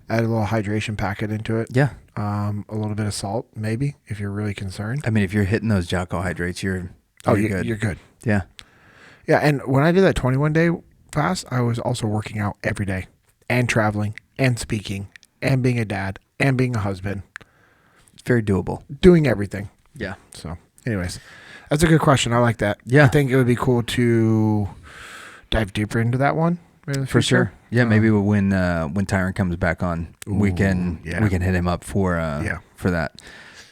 add a little hydration packet into it. Yeah. A little bit of salt, maybe, if you're really concerned. I mean, if you're hitting those Jocko hydrates, you're good. You're good. Yeah. Yeah. And when I did that 21-day fast, I was also working out every day and traveling and speaking and being a dad and being a husband. It's very doable. Doing everything. Yeah. So anyways, that's a good question. I like that. Yeah. I think it would be cool to dive deeper into that one. For sure. Yeah. Maybe when Tyron comes back on, we can hit him up for that.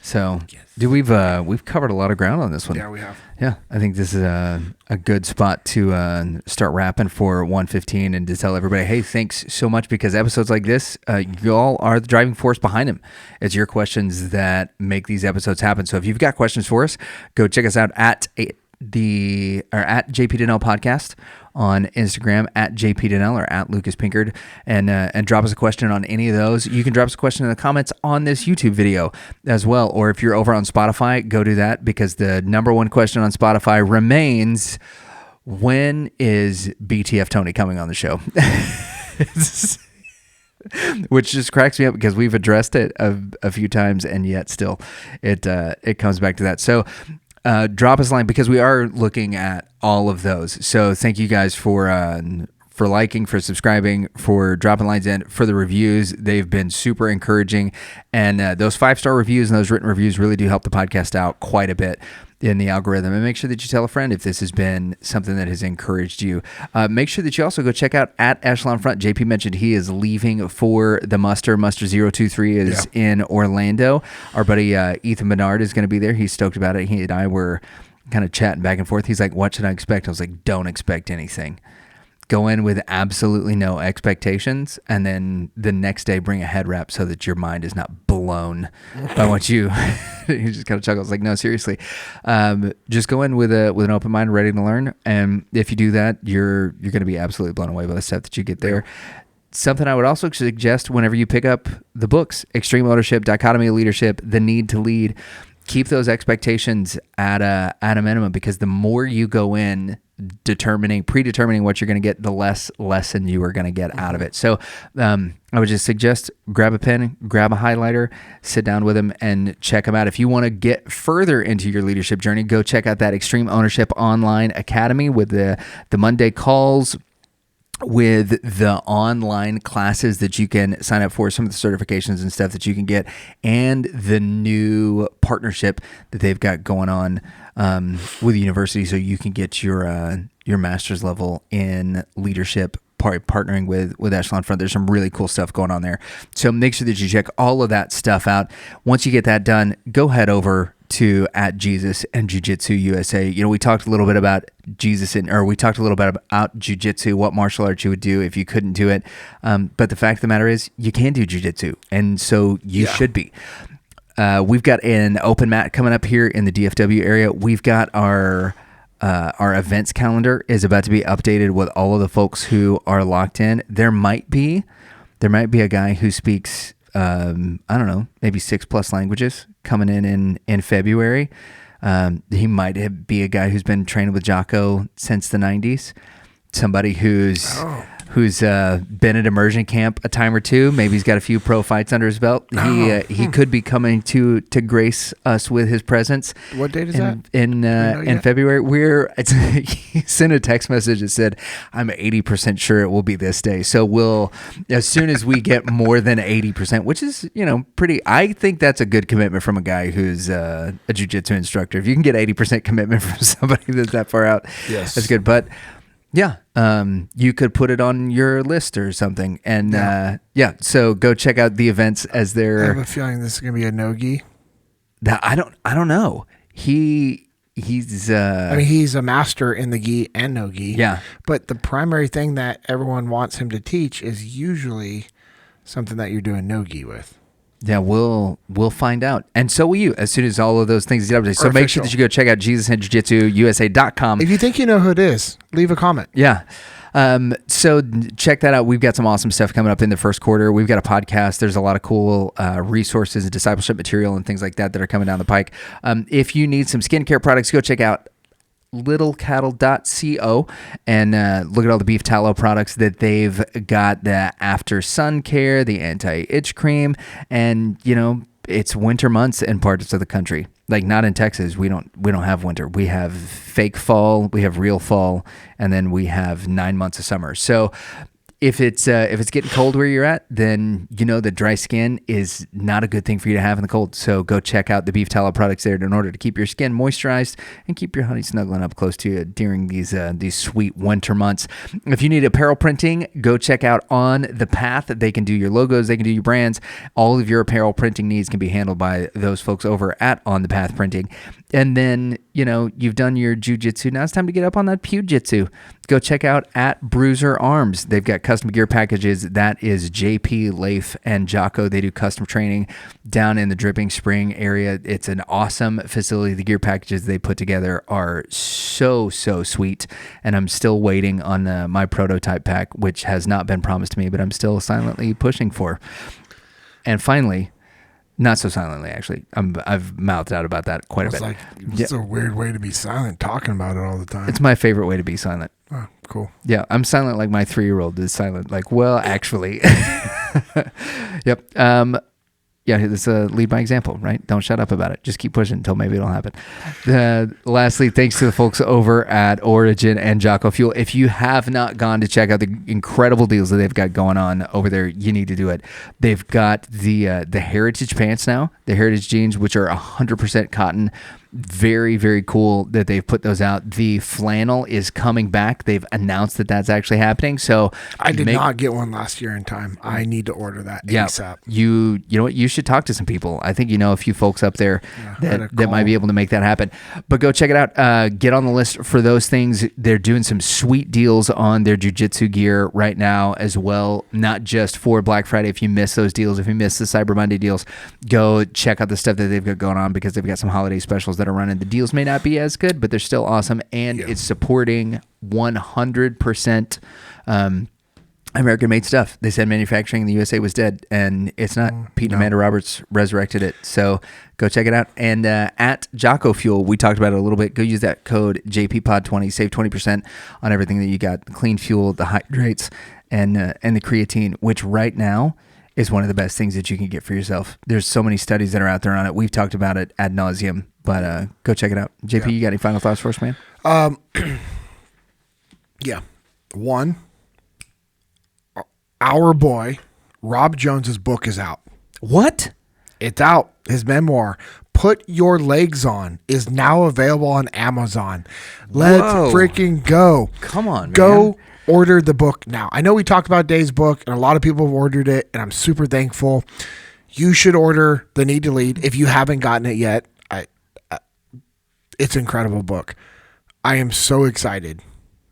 So, dude, we've covered a lot of ground on this one. Yeah, we have. Yeah, I think this is a good spot to start wrapping for 115 and to tell everybody, hey, thanks so much, because episodes like this, y'all are the driving force behind them. It's your questions that make these episodes happen. So if you've got questions for us, go check us out at JP Dinnell Podcast on Instagram, at JP Dinnell or at Lucas Pinkard, and drop us a question on any of those. You can drop us a question in the comments on this YouTube video as well, or if you're over on Spotify, go do that, because the number one question on Spotify remains, when is BTF Tony coming on the show? Which just cracks me up because we've addressed it a few times, and yet still it comes back to that. So drop us a line because we are looking at all of those. So thank you guys for liking, for subscribing, for dropping lines in, for the reviews. They've been super encouraging, and those 5-star reviews and those written reviews really do help the podcast out quite a bit in the algorithm. And make sure that you tell a friend if this has been something that has encouraged you. Make sure that you also go check out at Echelon Front. JP mentioned he is leaving for the muster. Muster 023 is in Orlando. Our buddy Ethan Bernard is going to be there. He's stoked about it. He and I were kind of chatting back and forth. He's like, what should I expect? I was like, don't expect anything. Go in with absolutely no expectations, and then the next day bring a head wrap so that your mind is not blown by what you. He just kind of chuckled. I was like, no, seriously, just go in with an open mind, ready to learn, and if you do that, you're going to be absolutely blown away by the stuff that you get there. Something I would also suggest whenever you pick up the books: Extreme Ownership, Dichotomy of Leadership, The Need to Lead. Keep those expectations at a minimum, because the more you go in predetermining what you're going to get, the less lesson you are going to get out of it. So I would just suggest grab a pen, grab a highlighter, sit down with them and check them out. If you want to get further into your leadership journey, go check out that Extreme Ownership Online Academy with the Monday calls, with the online classes that you can sign up for, some of the certifications and stuff that you can get, and the new partnership that they've got going on with the university, so you can get your master's level in leadership, partnering with Echelon Front. There's some really cool stuff going on there. So make sure that you check all of that stuff out. Once you get that done, go head over to at Jesus and Jiu-Jitsu USA. You know, we talked a little bit about we talked a little bit about Jiu-Jitsu, what martial arts you would do if you couldn't do it. But the fact of the matter is, you can do Jiu-Jitsu, and so you should be. We've got an open mat coming up here in the DFW area. We've got our events calendar is about to be updated with all of the folks who are locked in. There might be a guy who speaks, I don't know, maybe 6+ languages coming in February. He might be a guy who's been training with Jocko since the 90s. Somebody who's been at immersion camp a time or two. Maybe he's got a few pro fights under his belt. He could be coming to grace us with his presence. What date is that? In February. He sent a text message that said, "I'm 80% sure it will be this day." So we'll, as soon as we get more than 80%, which is pretty. I think that's a good commitment from a guy who's a jiu-jitsu instructor. If you can get 80% commitment from somebody that's that far out, yes, that's good. But yeah, you could put it on your list or something, and so go check out the events as they're. I have a feeling this is gonna be a no-gi. I don't know. He's. He's a master in the gi and no-gi. Yeah, but the primary thing that everyone wants him to teach is usually something that you're doing no-gi with. Yeah, we'll find out. And so will you as soon as all of those things get updated. So make sure that you go check out JesusandJujitsuUSA.com. If you think you know who it is, leave a comment. Yeah. So check that out. We've got some awesome stuff coming up in the first quarter. We've got a podcast. There's a lot of cool resources and discipleship material and things like that are coming down the pike. If you need some skincare products, go check out littlecattle.co and look at all the beef tallow products that they've got, the after sun care, the anti-itch cream, and it's winter months in parts of the country. Like, not in Texas, we don't have winter. We have fake fall, we have real fall, and then we have 9 months of summer. So if it's getting cold where you're at, then that dry skin is not a good thing for you to have in the cold. So go check out the beef tallow products there in order to keep your skin moisturized and keep your honey snuggling up close to you during these sweet winter months. If you need apparel printing, go check out On the Path. They can do your logos, they can do your brands. All of your apparel printing needs can be handled by those folks over at On the Path Printing. And then, you've done your jiu-jitsu. Now it's time to get up on that pew-jitsu. Go check out at Bruiser Arms. They've got custom gear packages. That is JP, Leif, and Jocko. They do custom training down in the Dripping Spring area. It's an awesome facility. The gear packages they put together are so sweet. And I'm still waiting on my prototype pack, which has not been promised to me, but I'm still silently pushing for. And finally, Not so silently, actually. I've mouthed out about that quite a bit. It's a weird way to be silent, talking about it all the time. It's my favorite way to be silent. Oh, cool. Yeah, I'm silent like my 3-year-old is silent. Like, well, actually. Yep. Yeah, it's lead by example, right? Don't shut up about it. Just keep pushing until maybe it'll happen. Lastly, thanks to the folks over at Origin and Jocko Fuel. If you have not gone to check out the incredible deals that they've got going on over there, you need to do it. They've got the Heritage pants now, the Heritage jeans, which are 100% cotton. Very, very cool that they've put those out. The flannel is coming back. They've announced that that's actually happening. So I did not get one last year in time. I need to order that ASAP. You know what? You should talk to some people. I think you know a few folks up there that might be able to make that happen. But go check it out. Get on the list for those things. They're doing some sweet deals on their Jiu-Jitsu gear right now as well. Not just for Black Friday. If you miss those deals, if you miss the Cyber Monday deals, go check out the stuff that they've got going on because they've got some holiday specials that are running. The deals may not be as good, but they're still awesome, and it's supporting 100% American-made stuff. They said manufacturing in the USA was dead, and it's not. Pete and Amanda Roberts resurrected it, so go check it out. And at Jocko Fuel, we talked about it a little bit. Go use that code JPPOD20, save 20% on everything that you got: the clean fuel, the hydrates, and the creatine, which right now is one of the best things that you can get for yourself. There's so many studies that are out there on it. We've talked about it ad nauseum, but go check it out. JP, you got any final thoughts for us, man? Yeah. One, our boy, Rob Jones's book is out. What? It's out. His memoir, Put Your Legs On, is now available on Amazon. Let's freaking go. Come on, man. Go order the book now. I know we talked about Dave's book, and a lot of people have ordered it, and I'm super thankful. You should order The Need to Lead if you haven't gotten it yet. It's an incredible book. I am so excited.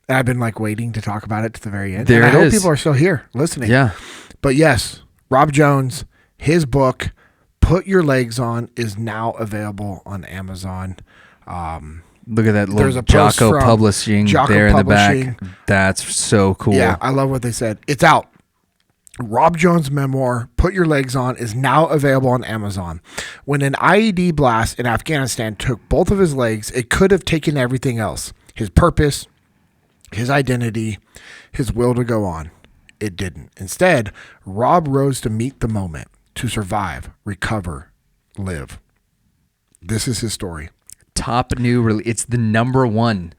And I've been waiting to talk about it to the very end. There and I it hope is. people are still here listening. Yeah. But yes, Rob Jones, his book, Put Your Legs On, is now available on Amazon. Look at that little Jocko Publishing there in the back. That's so cool. Yeah, I love what they said. It's out. Rob Jones' memoir, Put Your Legs On, is now available on Amazon. When an IED blast in Afghanistan took both of his legs, it could have taken everything else. His purpose, his identity, his will to go on. It didn't. Instead, Rob rose to meet the moment, to survive, recover, live. This is his story. Top new release. It's the #1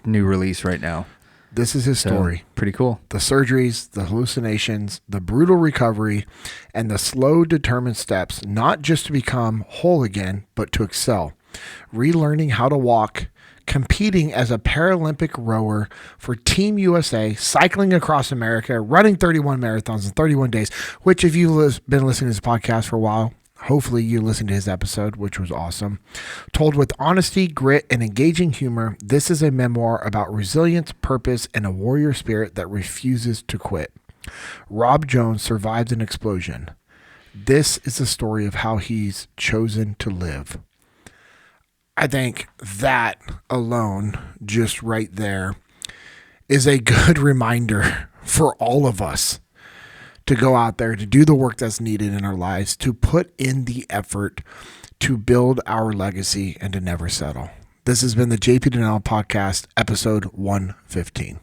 new release right now. This is his story. Pretty cool. The surgeries, the hallucinations, the brutal recovery, and the slow, determined steps, not just to become whole again, but to excel. Relearning how to walk, competing as a Paralympic rower for Team USA, cycling across America, running 31 marathons in 31 days, which if you've been listening to this podcast for a while, hopefully you listened to his episode, which was awesome. Told with honesty, grit, and engaging humor, this is a memoir about resilience, purpose, and a warrior spirit that refuses to quit. Rob Jones survived an explosion. This is the story of how he's chosen to live. I think that alone, just right there, is a good reminder for all of us to go out there, to do the work that's needed in our lives, to put in the effort to build our legacy and to never settle. This has been the JP Dinnell Podcast, episode 115.